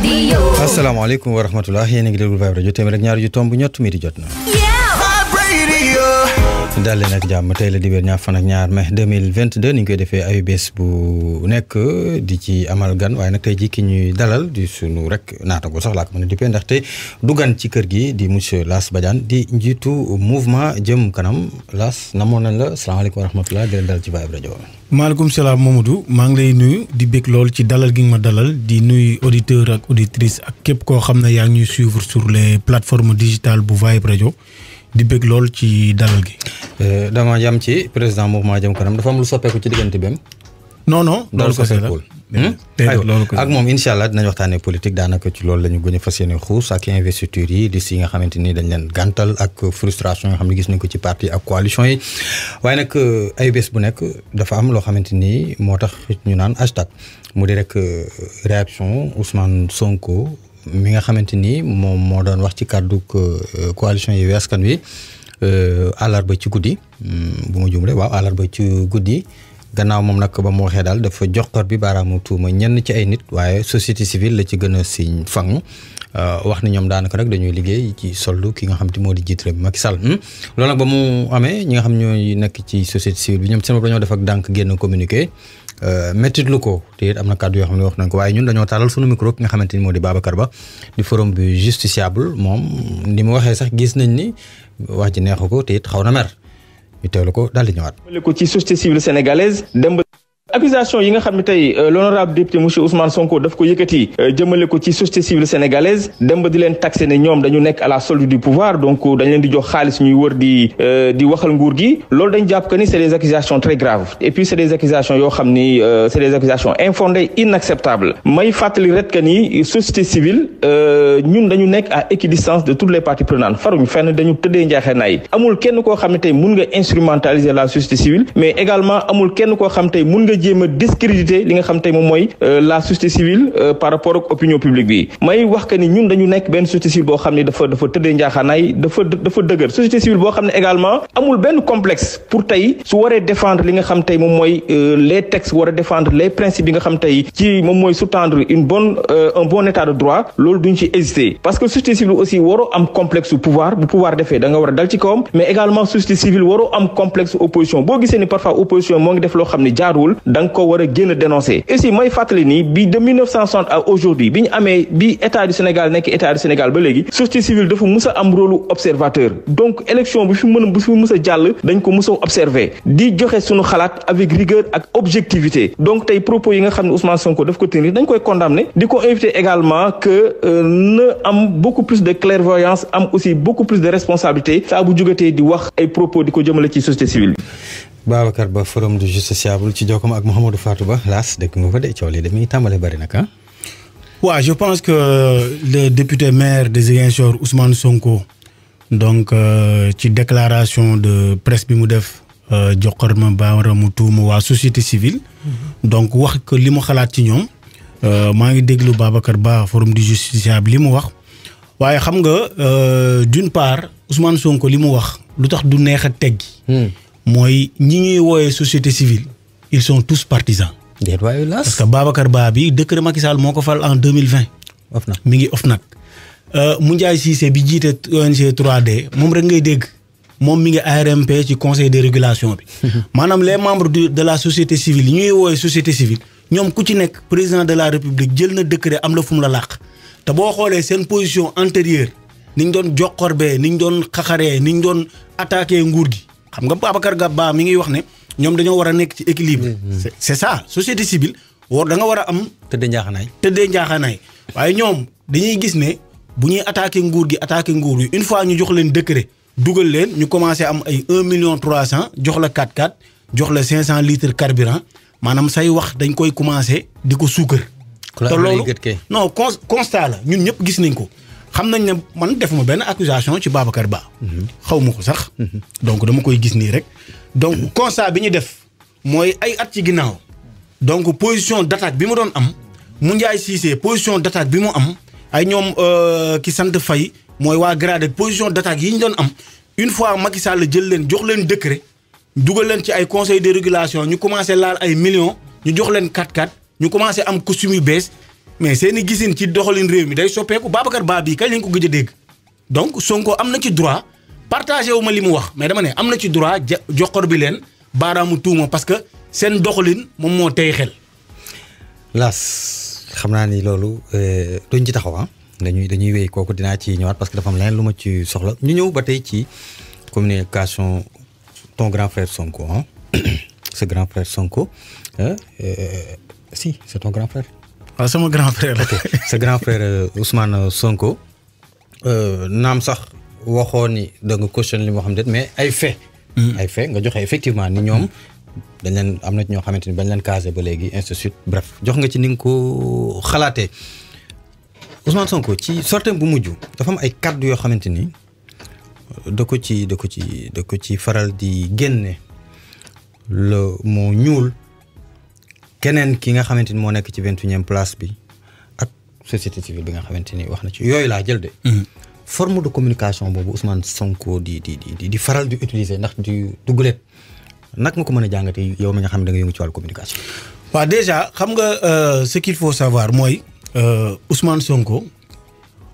asalaamaaleykum wa rahmatulah yéen a ngi déglu Vibe Radio téeméer ak ñaar yu tomb ñett mi di jot na. daal leen ak jàmm tey la dibéer ñaar fan ak ñaar mai 2022 ni ñu koy defee ayu bés bu nekk di ci amal gan waaye nag tey ji ki ñuy dalal di sunu rek naataango sax laa ko mën a dippee ndaxte du gan ci kër gi di monsieur Lass Badiane di njiitu mouvement jëm kanam Lass namoon nañ la salaamaaleykum wa rahmatulah di leen dalal ci Vibe Radio. maaleykum salaam Mamadou maa ngi lay nuyu di bég lool ci dalal gi nga ma dalal di nuyu auditeur ak auditrice ak képp koo xam ne yaa ngi ñuy suivre sur les plateformes digitales bu Vibe Radio di bég lool ci dalal gi. dama yam ci président mouvement jëm kanam dafa am lu soppeeku ci diggante bi am. non loolu ko soppeekul. ak moom incha allah dinañ waxtaanee politique daanaka ci loolu la ñu gën a fas yéene xuus ak investiture yi di si nga xamante ni dañ leen gàntal ak frustration yoo xam ne gis nañ ko ci parti ak coalition yi waaye nag ay bés bu nekk dafa am loo xamante ni moo tax ñu naan hashtag mu di rek réaction Ousmane Sonko mi nga xamante ni moom moo doon wax ci kàddu coalition yi askan wi àllarba ci guddi bu ma juumlee waaw àllarba ci guddi. gannaaw moom nag ba mu waxee daal dafa joxor bi baaraamu tuuma ñenn ci ay nit waaye société civile la ci gën a siñ fang wax ni ñoom daanaka rek dañuy liggéey ci soldu ki nga xam te moo di jiit réew mi Macky Sall loolu nag ba mu amee ñi nga xam ñooy nekk ci société civile bi ñoom seen bopp dañoo def ak dànk génn communiqué méttit lu ko te it am na kàddu yoo xam ne wax nañ ko waaye ñun dañoo taalal sunu micro ki nga xamante ni moo di Babacar Ba di forum bu justiciable moom ni mu waxee sax gis nañ ni wax ji neexu ko te it xaw na mer ñu teewlu ko daal di ñëwaat. ko ci société civile sénégalaise dem ba accusation yi nga xam ne tey l'honorable député monsieur Ousmane Sonko daf ko yëkkati jëmale ko ci société civile sénégalaise dem ba di leen taxé ne ñoom dañu nekk à la solde du pouvoir donc dañ leen di jox xaalis ñuy wër di waxal nguur gi loolu dañ jàpp que ni c'est des accusations très graves et puis c'est des accusations yoo xam ni c'est des accusations infondées inacceptables may fàttali rek que ni société civile ñun dañu nekk à équidistance de toutes les parties prenantes faruñu fenn dañu tëddee njaaxaanaay amul kenn koo xam ne tey mun nga instrumentaliser la société civile mais également amul kenn koo xam tey mun nga jéem a discréditer li nga xam tey moom mooy la société civile par rapport ak opinion publique bi may wax que ni ñun dañu nekk benn société civile boo xam ne dafa tëddee njaaxaanaay dafa dëgër société civile boo xam ne également amul benn complexe pour tey su waree défendre li nga xam tey moom mooy les textes war a défendre les principes yi nga xam tey ci moom mooy sous-tendre un bon état de droit loolu duñ ci hésiter parce que société civile aussi waroo am complexe pouvoir bu pouvoir defee da nga war a dal ci kawam mais également société civile waroo am complexe opposition boo gisee ni parfois opposition moo ngi def loo xam ne jaaruwul da nga ko war a génn dénoncer et si may fàttali nii bi de 1960 à aujourd'hui bi ñu amee bi état du Sénégal nekk état du Sénégal ba léegi société civile dafa mus a am rôle observateur donc élection bu fi mus a jàll dañ ko mus a observer di joxe suñu xalaat avec rigueur ak objectivité donc tey propos yi nga xam ne Ousmane Sonko daf ko tenir dañ koy condamner di ko inviter également que na am beaucoup plus de clairvoyance am aussi beaucoup plus de responsabilité saa bu jógatee di wax ay propos di ko jëmale ci société civile bi. Babacar Ba forum du justiciable ci jokkoom ak Mouhamadou Fatou Ba Lass dégg nga ko de coow li dañuy tàmbale bari nag ah. waaw je pense que le député maire de Ziguinchor Ousmane Sonko donc ci déclaration de presse bi mu def joxor ma baaraamu tuuma waa société civile. donc wax que li mu xalaat ci ñoom. maa ngi déglu Babacar Ba forum du justiciable li mu wax waaye xam nga d'une part Ousmane Sonko li mu wax lu tax du neex a teggi. mooy ñi ñuy wooyee société civile ils sont tous partisans. parce que Babacar Ba bi décret Macky Sall moo ko fal en 2020. OFNAC mi ngi OFNAC. Moundiaye Cissé bi jiite ONG 3D moom rek ngay dégg moom mi ngi ARMP ci conseil de régulation bi. maanaam les membres de la société civile yi ñuy wooyee société civile ñoom ku ci nekk président de la république jël na décret am la fu mu la làq. te boo xoolee seen position antérieure ni ñu doon joxorbee ni ñu doon xaxaree ni ñu doon attaqué nguur gi. xam nga Babacar Ba mi ngi wax ne ñoom dañoo war a nekk ci équilibre. c'est ça société civile da nga war a am. tëddee njaaxaanaay waaye ñoom dañuy gis ne bu ñuy attaqué nguur gi une fois ñu jox leen décret dugal leen ñu commencé am ay 1,3 million jox la 4x4 jox la 500 litres carburant maanaam say wax dañ koy commencé di ko suukar. te loolu non constat la ñun ñëpp gis nañ ko. xam nañ ne man defuma benn accusation ci Babacar Ba. xaw ma ko sax. donc dama koy gis nii rek. donc constat bi ñu def mooy ay at ci ginnaaw. donc position d'attaque bi mu doon am. Moundiaye Cissé position d'attaque bi mu am. ay ñoom ki sant Faye mooy waa GRADEC position d'attaque yi ñu doon am. une fois Macky Sall jël leen jox leen décret. dugal leen ci ay conseil de régulation ñu commencé laal ay millions. ñu jox leen 4x4 ñu commencé am costume yu bees. mais seeni gisin ci doxalin réew mi day soppeeku Babacar Ba bii kañ lañ ko gëj a dégg donc Sonko am na ci droit partagé wu ma li mu wax mais dama ne am na ci droit joxor bi leen baaraamu tuuma parce que seen doxalin moom moo tey xel. Laas xam naa ni loolu duñ ci taxaw dañuy wéy kooku dinaa ci ñëwaat parce que dafa am leneen lu ma ci soxla ñu ñëw ba tey ci communication ton grand frère Sonko ah ce grand frère Sonko si c'est ton grand frère. waaw sama grand frère la. ce grand frère Ousmane Sonko naam sax waxoon ni da nga question li moo xam ne mais ay fait. ay fait nga joxe effectivement ni ñoom dañ leen am na ñoo xamante ni bañ leen casé ba léegi ainsi de suite bref jox nga ci ni nga ko xalaatee. Ousmane Sonko ci sortem bu mujj dafa am ay kàddu yoo xamante ni da ko ci faral di génne le moo ñuul keneen ki nga xamante ni moo nekk ci 21e place bi ak société civile bi nga xamante ni wax na ci yooyu laa jël de. forme de communication boobu Ousmane Sonko di faral di utiliser ndax di dugguleet nag nga ko mën a jàngatee yow mi nga xam ne da nga yëngu ci wàllu communication. waaw déjà xam nga ce qu'il faut savoir mooy. Ousmane Sonko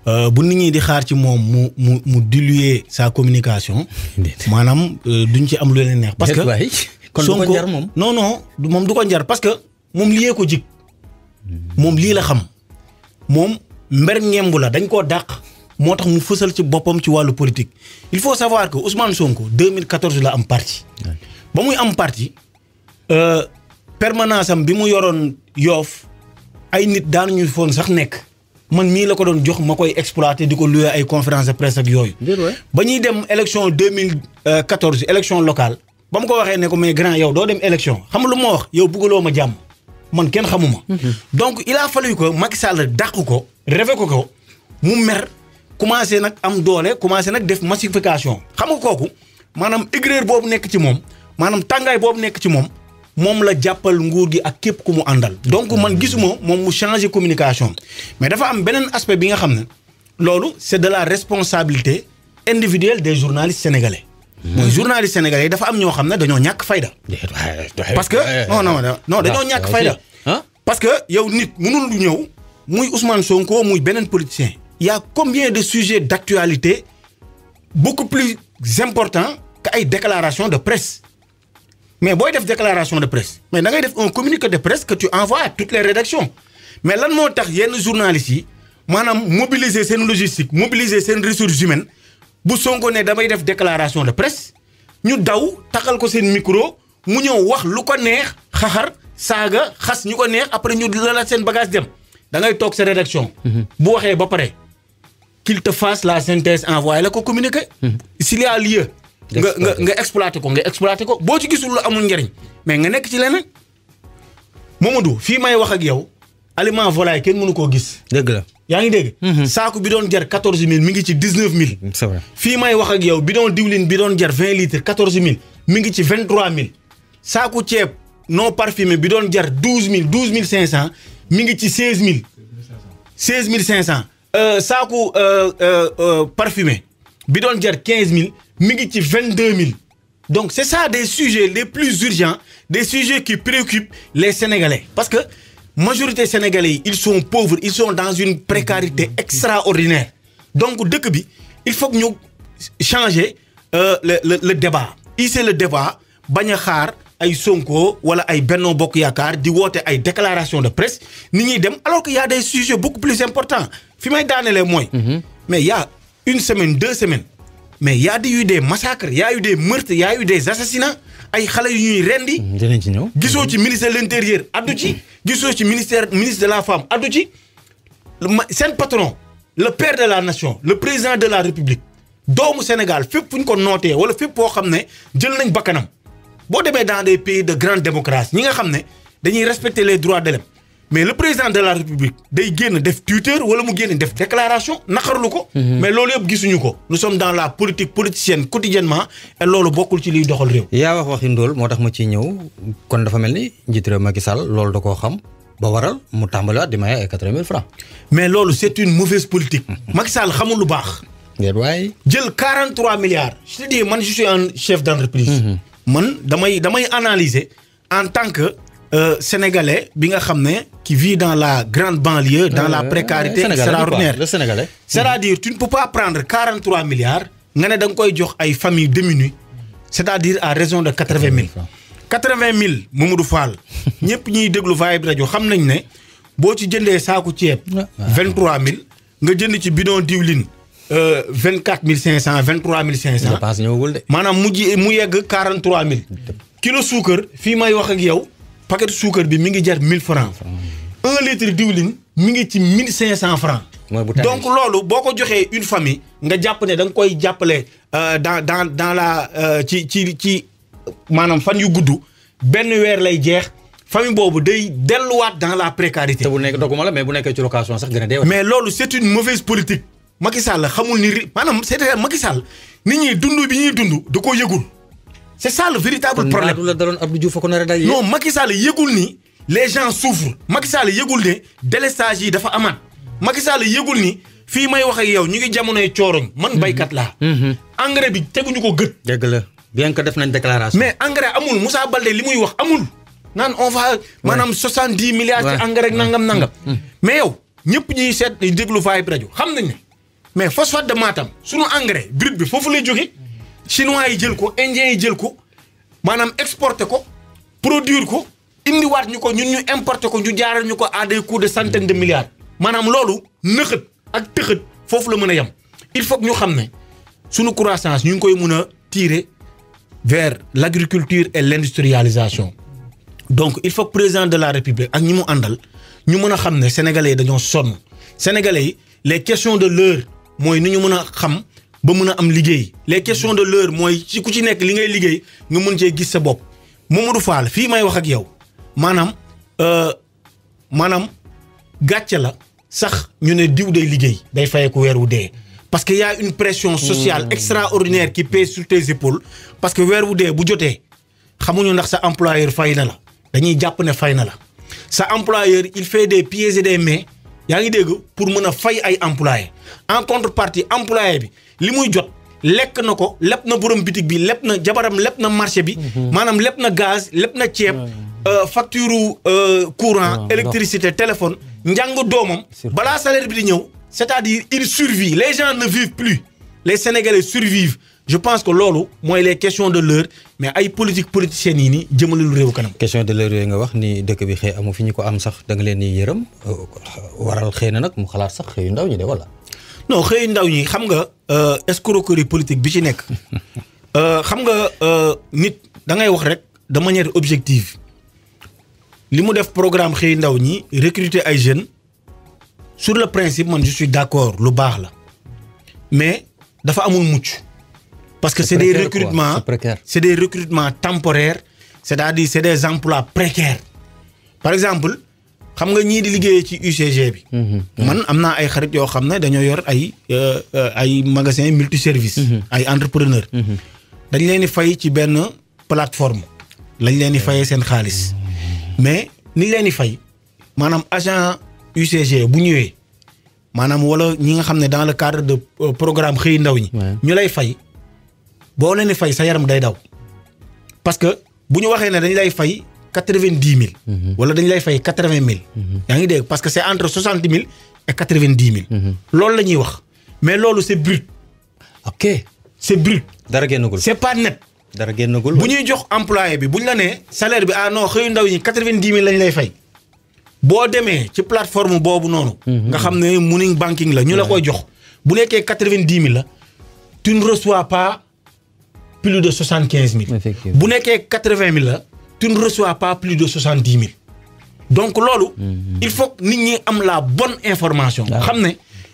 bu nit ñi di xaar ci moom mu diluer sa communication. maanaam duñ ci am lu leen neex. parce que kon du ko njar moom. non moom du ko njar parce que moom liyee ko jig moom lii la xam moom mber ngemb la dañ koo dàq moo tax mu fësal ci boppam ci wàllu politique. il faut savoir que Ousmane Sonko 2014 la am parti. ba muy am parti permanence am bi mu yoroon Yoff ay nit daanuñu foon sax nekk man mii la ko doon jox ma koy exploiter di ko louer ay conférence de presse ak yooyu. ba ñuy dem élection 2014 élection locale ba mu ko waxee ne ko mais grand yow doo dem élection xam lu ma wax yow bëggaloo ma jàmm man kenn xamuma. donc il a fallu que Macky Sall dàq ko révé ko mu mer commencé nag am doole commencé nag def massification. xam nga kooku maanaam aigreur boobu nekk ci moom maanaam tàngaay boobu nekk ci moom la jàppal nguur gi ak képp ku mu àndal. donc man gisuma moom mu changer communication mais dafa am beneen aspect bi nga xam ne loolu c'est de la responsabilité individuelle des journalistes sénégalais. mooy journalistes sénégalais yi dafa am ñoo xam ne dañoo ñàkk fayda. parce que non dañoo ñàkk fayda. parce que yow nit mënul ñëw muy Ousmane Sonko muy beneen politicien. il y a combien de sujets d'actualité beaucoup plus importants que ay déclarations de presse. mais booy def déclaration de presse mais da ngay def un communiqué de presse que tu envoies à toutes les rédactions mais lan moo tax yenn journalistes yi maanaam mobiliser seen logistique mobiliser seen ressources humaines bu Sonko ne damay def déclaration de presse ñu daw taxal ko seen micro mu ñëw wax lu ko neex xaxar saaga xas ñu ko neex après ñu la seen bagage dem da ngay toog sa rédaction. bu waxee ba pare qu'il te fasse la synthèse envoyé la ko communiqué. s'il y a lieu. nga exploité ko boo ci gisul lu amul njariñ mais nga nekk ci leneen Mamadou fii may wax ak yow aliment volaille kenn mënu koo gis. dëgg la yaa ngi dégg. saako bi doon jar 14000 mi ngi ci 19000. c'est vrai fii may wax ak yow bidon diwlin bi doon jar 20 litres 14000 mi ngi ci 23000 saako ceeb non parfumé bi doon jar 12500 mi ngi ci 16000. 16500. saako parfumé bi doon jar 15000. mi ngi ci 22000 donc c'est ça des sujets les plus urgents des sujets qui préoccupent les Sénégalais parce que majorité Sénégalais yi ils sont pauvres ils sont dans une précarité extraordinaire donc dëkk bi il faut que ñu changer le débat hisser le débat bañ a xaar ay Sonko wala ay Benno Bokk Yaakaar di woote ay déclaration de presse ni ñuy dem alors que y a des sujets beaucoup plus importants fi may daanelee mooy mais y a une semaine 2 semaines mais y a eu des massacres y a eu des meurtres y a eu des assassinats ay xale yu ñuy rendi. dinañ ci ñëw. gisoo ci ministre de l'intérieur addu ci. gisoo ci ministre de la femme addu ci. seen patron le père de la nation le président de la république doomu Sénégal fépp fu ñu ko nootee wala fépp boo xam ne jël nañ bakkanam boo demee dans des pays de grande démocratie ñi nga xam ne dañuy respecter les droits de l'homme mais le président de la république day génn def Twitter wala mu génn def déclaration naqarlu ko. mais loolu yëpp gisuñu ko. nous sommes dans la politique politicienne quotidiennement et loolu bokkul ci liy doxal réew. yaa wax waxi ndóol moo tax ma ciy ñëw kon dafa mel ni njiitu réew Macky Sall loolu da koo xam ba waral mu tàmbaliwaat di maye ay 80 000 francs. mais loolu c'est une mauvaise politique. Macky Sall xamul lu baax. déet waay. jël 43 milliards. je te dis man je suis un chef d'entreprise. man damay analyser en tant que sénégalais bi nga xam ne qui vit dans la grande banlieue dans la précarité extraordinaire le sénégalais. c'est-à-dire tu ne peux pas prendre 43 milliards nga ne da nga koy jox ay familles démunies c'est-à-dire à raison de 80 000 80 000 Mamadou Fall ñëpp ñuy déglu Vibe Radio xam nañ ne boo ci jëndee saaku ceeb 23 000 nga jënd ci bidon diwlin 24 500 23 500 dépense ñëwagul de. maanaam mu yegg 43 000 kilo suukar fii may wax ak yow paquet suukar bi mi ngi jar 1000 francs 1 litre diwlin mi ngi ci 1500 francs donc loolu boo ko joxee une famille nga jàpp ne da nga koy jàppale dans la ci maanaam fan yu gudd benn weer lay jeex famille boobu day delluwaat dans la précarité. te bu nekk doguma la mais bu nekkee ci location sax gën a dee. mais loolu c'est une mauvaise politique. Macky Sall xamul ni maanaam c'est-à-dire Macky Sall nit ñi dund bi ñuy dund da koo yëgul. c'est ça le véritable problème. kon la daloon Abdou Diouf ko nar a day. non Macky Sall yëgul ni les gens souffrent. Macky Sall yëgul ne délestage yi dafa amaat. Macky Sall yëgul ni fii may wax ak yow ñu ngi jamonoy cooroñ. man baykat laa. engrais bi teguñu ko gët. dëgg la bien que def nañ déclaration. mais engrais amul Moussa Baldé li muy wax amul. naan on va maanaam 70 milliards ci engrais nangam. mais yow ñëpp ñuy seet di déglu Vibe Radio xam nañ ne mais phosphate de Matam sunu engrais brut bi foofu lay jóge chinois yi jël ko indiens yi jël ko maanaam exporter ko produire ko indiwaat ñu ko ñun ñu importer ko ñu jaaral ñu ko à des coûts de centaines de milliards. maanaam loolu nëxët ak tëxët foofu la mën a yem il faut que ñu xam ne sunu croissance ñu ngi koy mën a tirer vers l'agriculture et l'industrialisation. donc il faut que président de la république ak ñi mu àndal ñu mën a xam ne sénégalais yi dañoo sonn sénégalais yi les questions de l'heure mooy ni ñu mën a xam ba mën a am liggéey les questions de l'heure mooy ci ku ci nekk li ngay liggéey nga mën cee gis sa bopp. Mamadou Fall fii may wax ak yow maanaam gàcce la sax ñu ne diw day liggéey day fayeeku weer wu dee parce que y a une pression sociale extraordinaire qui pèse sur tes épaules parce que weer wu dee bu jotee xamuñu ndax sa employeur fay na la dañuy jàpp ne fay na la sa employeur il fait des pieds et des mains yaa ngi dégg pour mën a fay ay employés en contrepartie employé bi li muy jot lekk na ko lépp na borom bitig bi lépp na jabaram lépp na marché bi maanaam lépp na gaz lépp na ceeb facture courant électricité téléphone njàng doomam balaa salaire bi di ñëw c'est-à-dire il survit les gens ne vivent plus les Sénégalais survivent je pense que loolu mooy les questions de l'heure mais ay politiciennes yi ni jëmale lu réew kanam. question de l'heure yooyu nga wax ni dëkk bi xëy amu fi ñu ko am sax da nga leen di yërëm waral xëy na nag mu xalaat sax xëyu ndaw ñi de wala. non xëyu ndaw ñi xam nga escroquerie politique bi ci nekk xam nga nit da ngay wax rek de manière objective li mu def programme xëyu ndaw ñi recruter ay jeunes sur le principe man je suis d'accord lu baax la mais dafa amul mucc. parce que c'est des recrutements c'est des recrutements temporaires c'est-à-dire c'est des emplois précaires par exemple xam nga ñii di liggéeyee ci UCG bi. man am naa ay xarit yoo xam ne dañoo yor ay magasins multiservices. ay entrepreneurs. dañ leen di fay ci benn plateforme lañ leen di fayee seen xaalis mais ni leen di fay maanaam agent UCG bu ñëwee maanaam wala ñi nga xam ne dans le cadre de programme xëy ndaw ñi. ñu lay fay. boo leen di fay sa yaram day daw parce que bu ñu waxee ne dañ lay fay 90 000. wala dañ lay fay 80 000. yaa ngi dégg parce que c'est entre 60 000 et 90 000. loolu la ñuy wax mais loolu c'est brut. ok c'est brut. dara génnagul c'est pas net. dara génnagul bu ñuy jox employé bi bu ñu la nee salaire bi ah non xëyu ndaw ñi 90 000 lañ lay fay. boo demee ci plateforme boobu noonu. nga xam ne morning banking la ñu la koy jox. bu nekkee 90 000 la tu ne reçois pas. plus de 75 000. bu nekkee 80 000 la tu ne reçois pas plus de 70 000. donc loolu. il faut nit ñi am la bonne information. xam ne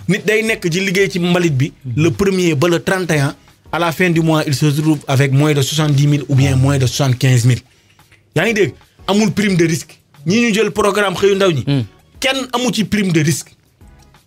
nit day nekk ci liggéey ci mbalit bi. le 1er ba le 31 à la fin du mois il se retrouve avec moins de 70 000 ou bien moins de 75 000. yaa ngi dégg amul prime de risque ñi ñu jël programme xëyu ndaw ñi. kenn amu ci prime de risque.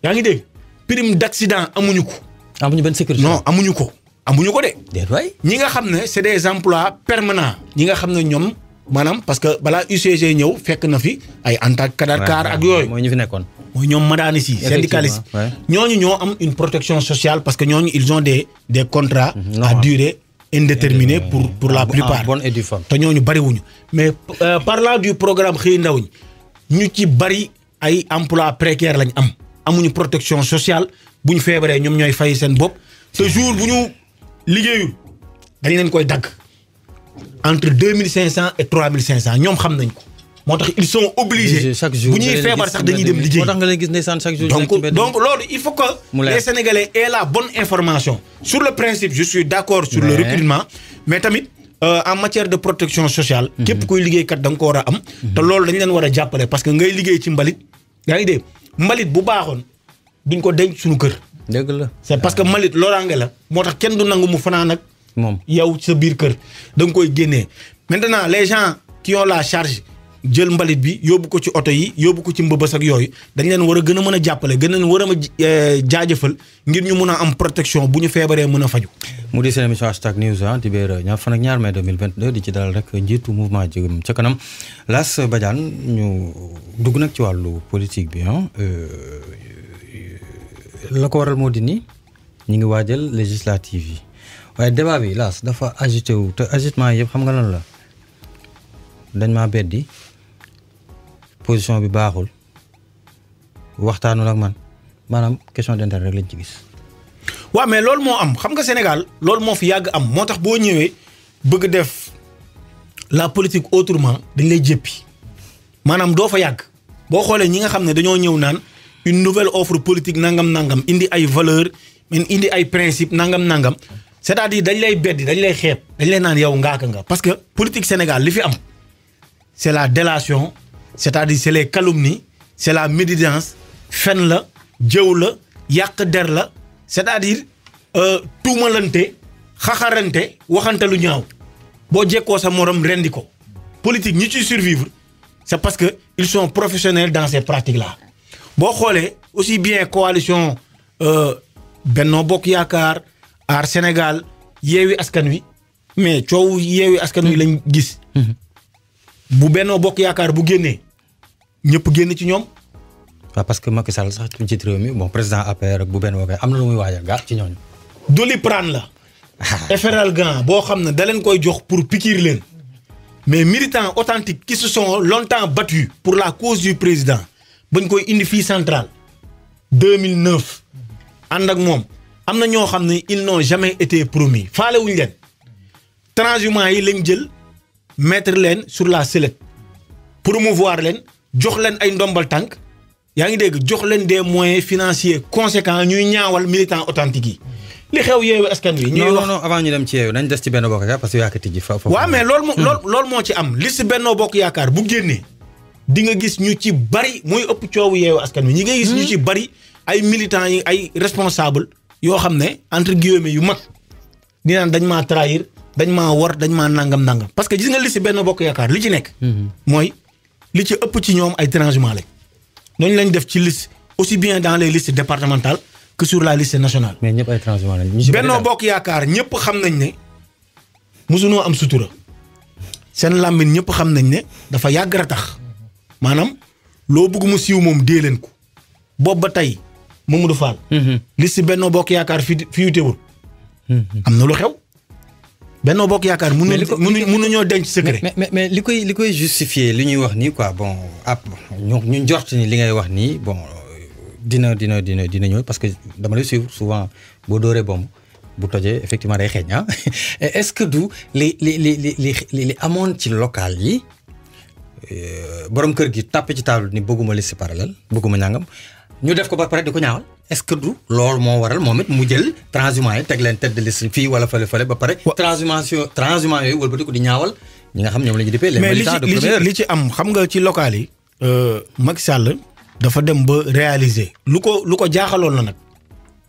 yaa ngi dégg prime d'accident amuñu ko. amuñu benn sécurité. non amuñu ko. amuñu ko de. déet waay ñi nga xam ne c'est des emplois permanents. ñi nga xam ne ñoom maanaam parce que balaa UCG ñëw fekk na fi ay Anta Kadarkar ak yooyu. mooy ñu fi nekkoon. mooy ñoom Madani si syndicalistes. ñooñu ñoo am une protection sociale parce que ñooñu ils ont des contrats à durée indéterminé pour la plupart. bonne et due forme. te ñooñu bariwuñu mais parlant du programme xëy ndaw ñi ñu ci bari ay emploi précaire lañ am amuñu protection sociale bu ñu feebaree ñoom ñooy fay seen bopp te jour bu ñu liggéeyul dañ leen koy dagg entre 2500 et 3500 ñoom xam nañ ko moo tax ils sont obligés chaque jour bu ñuy feebar sax dañuy dem liggéey moo tax nga leen gis ndeysaan chaque jour. donc loolu il faut que les Sénégalais aient la bonne information sur le principe je suis d'accord sur le recrutement mais tamit en matière de protection sociale képp kuy liggéeykat da nga ko war a am te loolu dañ leen war a jàppale parce que ngay liggéey ci mbalit yaa ngi dégg mbalit bu baaxoon duñ ko denc suñu kër dëgg la c'est parce que mbalit loraange la moo tax kenn du nangu mu fanaan ak moom yow sa biir kër da nga koy génnee maintenant les gens qui ont la charge jël mbalit bi yóbbu ko ci oto yi yóbbu ko ci mbëbës ak yooyu dañ leen war a gën a mën a jàppale gën a war a jaajëfal ngir ñu mun a am protection bu ñu feebaree mën a faju mu di seen émission hashtag news di beer ñaar fan ak ñaar mai 2022 di ci dalal rek njiitu mouvement Jëm ca kanam Lass Badiane ñu dugg nag ci wàllu politique bi la ko waral moo di ni ñu ngi waajal législative yi waaye débat bi Lass dafa agité wu te agitement yëpp xam nga lan la dañ maa beddi position bi baaxul waxtaanul ak man maanaam question d'intérêt rek lañ ci gis. waaw mais loolu moo am xam nga Sénégal loolu moo fi yàgg am moo tax boo ñëwee bëgg def la politique autrement dañ lay jéppi maanaam doo fa yàgg boo xoolee ñi nga xam ne dañoo ñëw naan une nouvelle offre politique nangam indi ay valeur mais indi ay principe nangam c'est-à-dire dañ lay beddi dañ lay xeeb dañ lay naan yow ngaaka nga parce que politique Sénégal li fi am c'est la délation c'est-à-dire c'est les calomnies c'est la médisance fen la jëw la yàq der la c'est-à-dire tuumalante xaxarante waxante lu ñaaw boo jekkoo sa morom rendi ko politique ñi ciy survivre c'est parce que ils sont professionnels dans ces pratiques-là boo xoolee aussi bien coalition Benno Bokk Yaakaar Aar Sénégal Yewwi Askan Wi mais coow Yewwi Askan Wi lañ gis bu Benno Bokk Yaakaar bu génnee ñëpp génn ci ñoom. waaw parce que Macky Sall sax ci réew mi bon président APR ak bu Benno Bokk am na lu muy waajal gaa ci ñooñu. Doliprane la. Efferalgan boo xam ne da leen koy jox pour piquer leen. mais militants authentiques qui se sont longtemps battus pour la cause du président bañ koy indi fii centrale 2009 ànd ak moom am na ñoo xam ne ils n'ont jamais été promis faale wuñu leen transhumants yi lañ jël. mettre leen sur la sellette promouvoir leen jox leen ay ndombal tànk yaa ngi dégg jox leen des moyens financiers conséquents ñuy ñaawal militants authentiques yi li xew Yewwi Askan Wi. ñuy wax non avant ñu dem ci Yewwi nañ des ci Benno Bokk Yaakaar parce que yaa ko tijji foofu. waaw mais loolu moo ci am liste Benno Bokk Yaakaar bu génnee di nga gis ñu ci bari mooy ëpp coowu Yewwi Askan Wi ñi nga gis ñu ci bari ay militants yi ay responsables yoo xam ne entre guillemets yu mag di naan dañ maa trahir. dañ maa war dañ maa nangam parce que gis nga liste Benno Bokk Yaakaar li ci nekk. mooy li ci ëpp ci ñoom ay transhumants lañ. noonu lañ def ci liste aussi bien dans les listes départementales que sur la liste nationale. mais ñëpp ay transhumants lañ. Benno Bokk Yaakaar ñëpp xam nañ ne mosunoo am sutura seen làmmiñ ñëpp xam nañ ne dafa yàgg a tax maanaam loo bëgg mu siiw moom dee leen ko boobu ba tey Mamadou Fall. liste Benno Bokk Yaakaar fi teewul. am na lu xew. Benno Bokk Yaakaar mënuñoo denc secret. mais li koy justifier li ñuy wax nii quoi bon ñu njort ni li ngay wax nii bon dina ñëw parce que dama lay suivre souvent boo dooree bomb bu tojee effectivement day xeeñ ah est-ce que du li amoon ci local yi borom kër gi tàppe ci table ni bëgguma liste parallèle bëgguma ñàngam ñu def ko ba pare di ko ñaawal est-ce que du loolu moo waral moom it mu jël transhumants yi teg leen tête de liste fii wala fële ba pare. transhumants yooyu wëlbati ko di ñaawal ñi nga xam ñoom la ñu dippee les militants de première. mais li ci am xam nga ci local yi. Macky Sall dafa dem ba réaliser. lu ko jaaxaloon la nag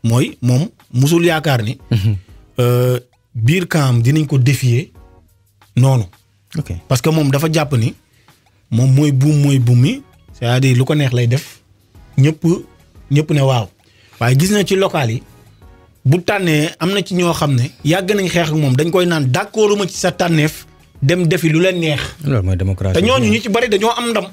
mooy moom musul yaakaar ni. biir camp dinañ ko défier noonu. ok parce que moom dafa jàpp ni moom mooy buum mi c'est-à-dire lu ko neex lay def ñëpp ne waaw. waaye gis na ci local yi bu tànnee am na ci ñoo xam ne yàgg nañ xeex ak moom dañ koy naan d'accorduma ci sa tànneef dem defi lu leen neex. loolu mooy démocratie te ñooñu ñu ci bari dañoo am ndam.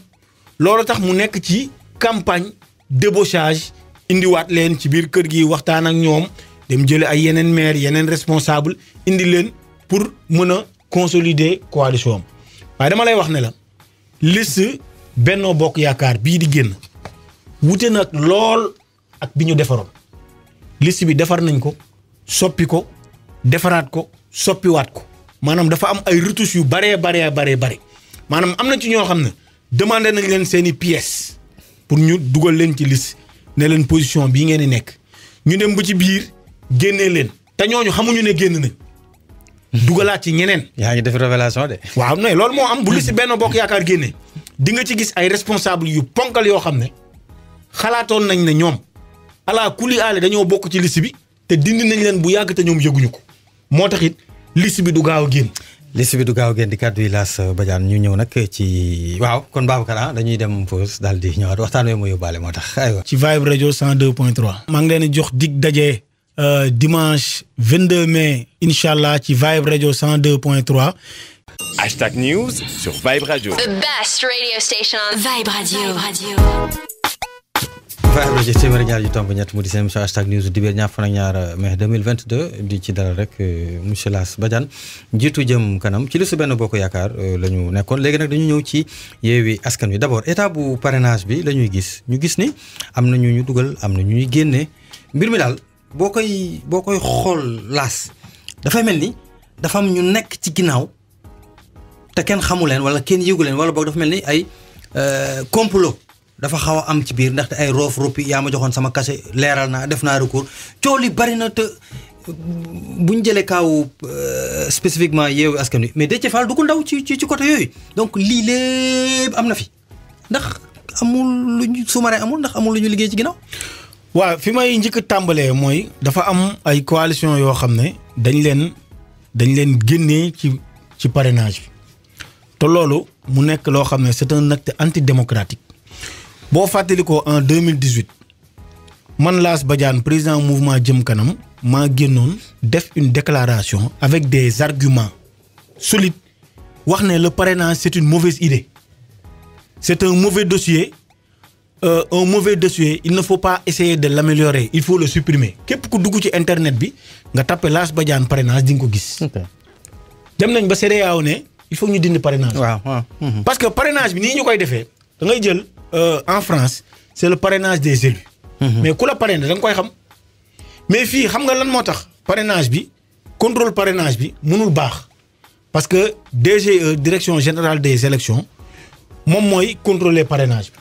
loolu tax mu nekk ci campagne débauchage indiwaat leen ci biir kër gi waxtaan ak ñoom dem jële ay yeneen maire yeneen responsable indi leen pour mën a consolider coalition am waaye dama lay wax ne la liste Benno Bokk Yaakaar bii di génn wute nag lool ak bi ñu defaroon liste bi defar nañ ko soppi ko defaraat ko soppiwaat ko maanaam dafa am ay retouches yu baree maanaam am na ci ñoo xam ne demandé nañ leen seeni pièces pour ñu dugal leen ci liste ne leen position bii ngeen di nekk ñu dem ba ci biir génnee leen te ñooñu xamuñu ne génn nañ dugalaat ci ñeneen. yaa ngi def révélation de. waaw non loolu moo am bu liste Benno Bokk Yaakaar génnee di nga ci gis ay responsable yu ponkal yoo xam ne xalaatoon nañ ne ñoom ala kuli aale dañoo bokk ci liste bi te dindi nañ leen bu yàgg te ñoom yëguñu ko moo tax it liste bi du gaaw a génn. liste bi du gaaw a génn di kàddu yi Lass Badiane ñu ñëw nag ci waaw kon Babacar dañuy dem pause daal di ñëwaat waxtaan wi mu yóbbaale moo tax aywa. ci Vibe Radio 102.3. maa ngi leen di jox dig daje dimanche 22 mai incha allah ci Vibe Radio 102.3. Hashtag News sur Vibe Radio. The best radio station on Vibe Radio. Vibe Radio téeméer ñaar yu tomb ñett mu di seen émission Hashtag News dibéer ñaar fan ak ñaar mai 2022 di ci dalal rek monsieur Lass Badiane njiitu jëm kanam ci liste Benno Bokk Yaakaar la ñu nekkoon léegi nag dañu ñëw ci Yewwi Askan Wi d'abord état bu parrainage bi la ñuy gis ñu gis ni am na ñu dugal am na ñuy génne mbir mi daal boo koy xool Lass dafay mel ni dafa am ñu nekk ci ginnaaw te kenn xamu leen wala kenn yëgu leen wala boog dafa mel ni ay complot dafa xaw a am ci biir ndaxte ay roof roppi yaa ma joxoon sama cachet leeral naa def naa recours coow li bari na te buñ jëlee kaawu spécifiquement Yewwi Askan Wi mais Déthié Fall du ko ndaw ci côté yooyu donc lii lépp am na fi ndax amul lu ñu sous-marin amul ndax amul lu ñu liggéey ci ginnaaw. waaw fi may njëkk tàmbalee mooy dafa am ay coalition yoo xam ne dañ leen génnee ci parrainage bi te loolu mu nekk loo xam ne c'est un acte antidémocratique boo fàttalikoo en 2018 man Lass Badiane président mouvement Jëm Kanam maa génnoon def une déclaration avec des arguments solides wax ne le parrainage c'est une mauvaise idée c'est un mauvais dossier il ne faut pas essayer de l'améliorer il faut le supprimer képp ku dugg ci internet bi nga tapé Lass Badiane parrainage di nga ko gis. dem nañ ba CEDEAO ne il faut ñu dindi parrainage. waaw. parce que parrainage bi nii ñu koy defee da ngay jël en France c'est le parrainage des élus. mais ku la parrainé da nga koy xam. mais fii xam nga lan moo tax parrainage bi contrôle parrainage bi mënul baax parce que DGE direction générale des élections moom mooy contrôler parrainage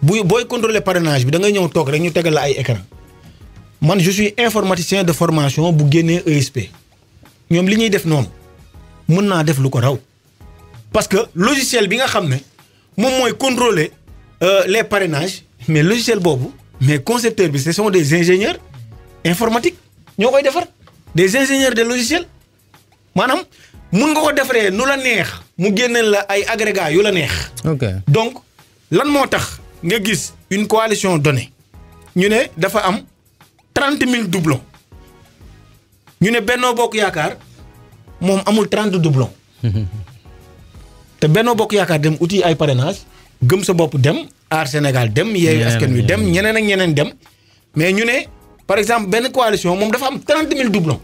bi booy contrôler parrainage bi da ngay ñëw toog rek ñu tegal la ay écran man je suis informaticien de formation bu génnee ESP ñoom li ñuy def noonu mën naa def lu ko raw parce que logiciel bi nga xam ne moom mooy contrôler les parrainages mais logiciel boobu mais concepteur bi ce sont des ingénieurs informatiques ñoo koy defar des ingénieurs de logiciel maanaam mun nga ko defaree nu la neex mu génneel la ay agrégats yu la neex. ok donc lan moo tax nga gis une coalition donnée ñu ne dafa am 30 000 doublons ñu ne Benno Bokk Yaakaar moom amul 30 doublons te Benno Bokk Yaakaar dem uti ay parrainage gëm sa bopp dem Aar Sénégal dem Yewwi Askan Wi dem ñeneen ak ñeneen dem mais ñu ne par exemple benn coalition moom dafa am 30 000 doublons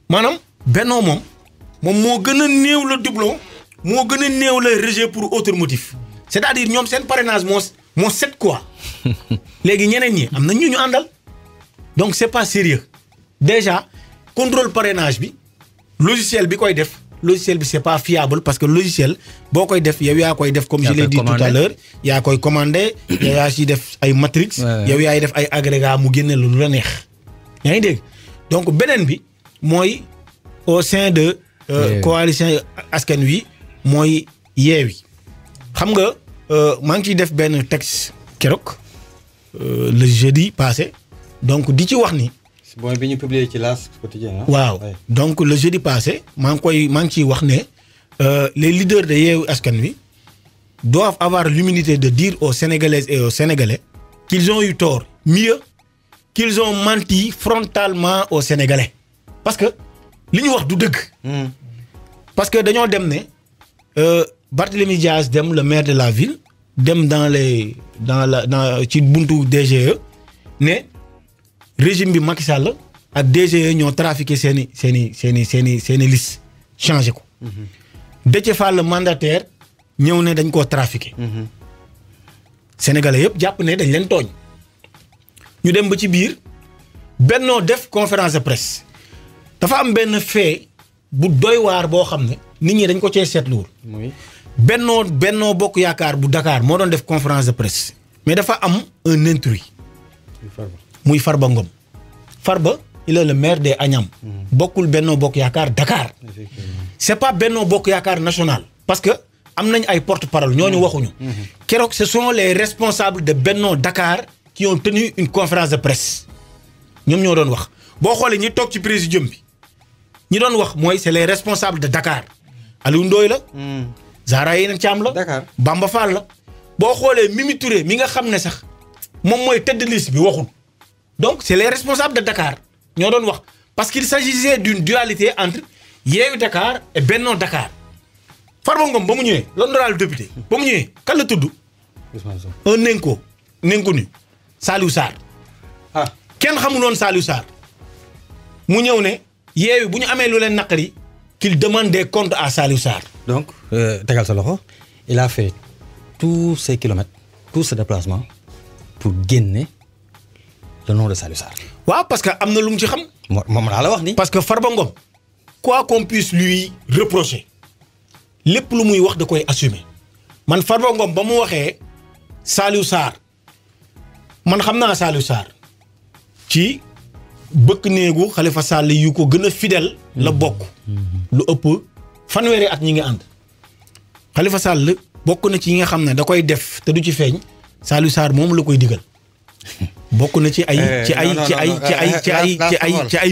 maanaam Benno moom moo gën a néew la doublon moo gën a néew la rejet pour autre motif c'est-à-dire ñoom seen parrainage moo set quoi léegi ñeneen ñi am na ñu àndal donc c'est pas sérieux déjà contrôle parrainage bi logiciel bi koy def logiciel bi c'est pas fiable parce que logiciel boo koy def yow yaa koy def comme je l'ai dit tout à l'heure yaa koy commandé yow yaa siy def ay matrix yow yaay def ay agrégat mu génne lu la neex yaa ngi dégg donc beneen bi mooy au sein de coalition Askan Wi mooy Yewwi xam nga maa ngi ciy def benn texte keroog le jeudi passé donc di ci wax ni bon bi ñu publié ci L'As quotidien. waaw donc le jeudi passé maa ngi ciy wax ne les leaders de Yewwi Askan Wi doivent avoir l'humilité de dire aux Sénégalaises et aux Sénégalais qu'ils ont eu tort mieux qu'ils ont menti frontalement aux Sénégalais parce que li ñu wax du dëgg. parce que dañoo dem ne Barthélémy Diaz dem le maire de la ville dem dans ci buntu DGE ne régime bi Macky Sall ak DGE ñoo trafiqué seeni liste changé ko. Déthié Fall le mandataire ñëw ne dañ koo trafiqué. Sénégalais yëpp jàpp ne dañ leen tooñ. ñu dem ba ci biir Benno def conférence de presse dafa am benn fait bu doy waar boo xam ne nit ñi dañ ko cee seetluwul. Benno Bokk Yaakaar bu Dakar moo doon def conférence de presse mais dafa am un intrus. muy Farba Ngom. Farba il est le maire des Agnam. bokkul Benno Bokk Yaakaar Dakar. c'est pas Benno Bokk Yaakaar national. parce que am nañ ay porte-parole ñooñu waxuñu. keroog ce sont les responsables de Benno Dakar qui ont tenu une conférence de presse ñoom ñoo doon wax boo xoolee ñi toog ci présidium bi ñi doon wax mooy c'est les responsables de Dakar Aliou Ndoye la. Zahra Iyane Thiam la. Dakar Bamba Fall la. boo xoolee Mimi Touré mi nga xam ne sax moom mooy tête de liste bi waxul donc c'est les responsables de Dakar ñoo doon wax parce qu'il s'agissait d'une dualité entre Yewwi Dakar et Benno Dakar. Farba Ngom ba mu ñëwee l'honorable député ba mu ñëwee kan la tudd. un nenko ni Saliou Sarr. kenn xamuloon Saliou Sarr mu ñëw ne Yewwi bu ñu amee lu leen naqari qu'il demande des comptes à Saliou Sarr. donc tegal sa loxo il a fait tous ces kilomètres tout ce déplacement pour génne le nom de Saliou Sarr. waaw parce que am na lu mu ci xam. moom laa la wax ni parce que Farba Ngom quoi qu'on puisse lui reprocher lépp lu muy wax da koy assumer man Farba Ngom ba mu waxee Saliou Sarr man xam naa Saliou Sarr ci bëkk néegu Khalifa Sall yu ko gën a fidèle la bokk. lu ëpp fanweeri at ñi ngi ànd. Khalifa Sall bokk na ci yi nga xam ne da koy def te du ci feeñ Saliou Sarr moom la koy digal. bokk na ci ay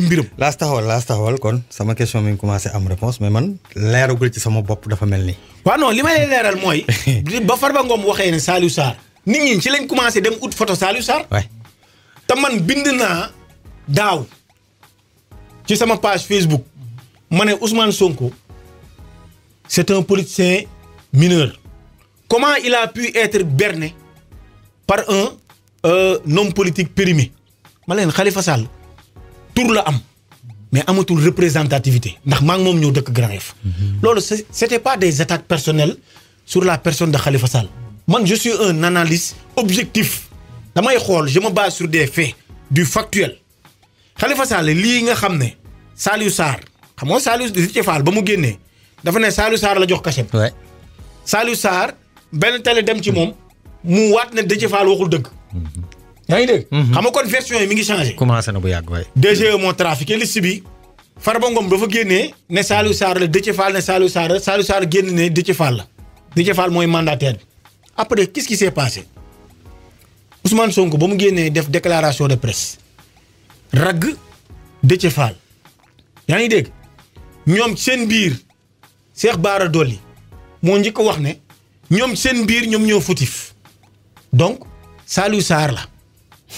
mbiram. laas taxawal kon sama question mi ngi commencé am réponse mais man leeragul ci sama bopp dafa mel ni. waaw non li may lay leeral mooy. ba Farba Ngom waxee ne Saliou Sarr. nit ñi ci lañ commencé dem ut photo Saliou Sarr. te man bind naa daaw ci sama page Facebook ma ne Ousmane Sonko c'est un politicien mineur. Comment il a pu être berné par un homme politique périmé ma leen Khalifa Sall tur la am mais amatul représentativité ndax maa ngi moom ñoo dëkk Grand Yoff. loolu c'était pas des attaques personnelles sur la personne de Khalifa Sall. man je suis un analyste objectif damay xool je me base sur des faits du factuel. Khalifa Sall lii nga xam ne Saliou Sarr xam nga Saliou Déthié Fall ba mu génnee dafa ne Saliou Sarr la jox cachet. Saliou Sarr benn télé dem ci moom mu waat ne Déthié Fall waxul dëgg. yaa ngi dégg. xam nga kon version yi mi ngi changé. commencé na bu yàgg waay. DGE moo trafiqué liste bi Farba Ngom dafa génnee ne Saliou Sarr la Déthié Fall ne Saliou Sarr la Saliou Sarr génn ne Déthié Fall la Déthié Fall mooy mandataire bi. après qu'est-ce qui s'est passé Ousmane Sonko ba mu génnee def déclaration de presse ragg Déthié Fall yaa ngi dégg ñoom seen biir Cheikh Bara Dolly moo njëkk a wax ne ñoom seen biir ñoom ñoo fautif donc Saliou Sarr la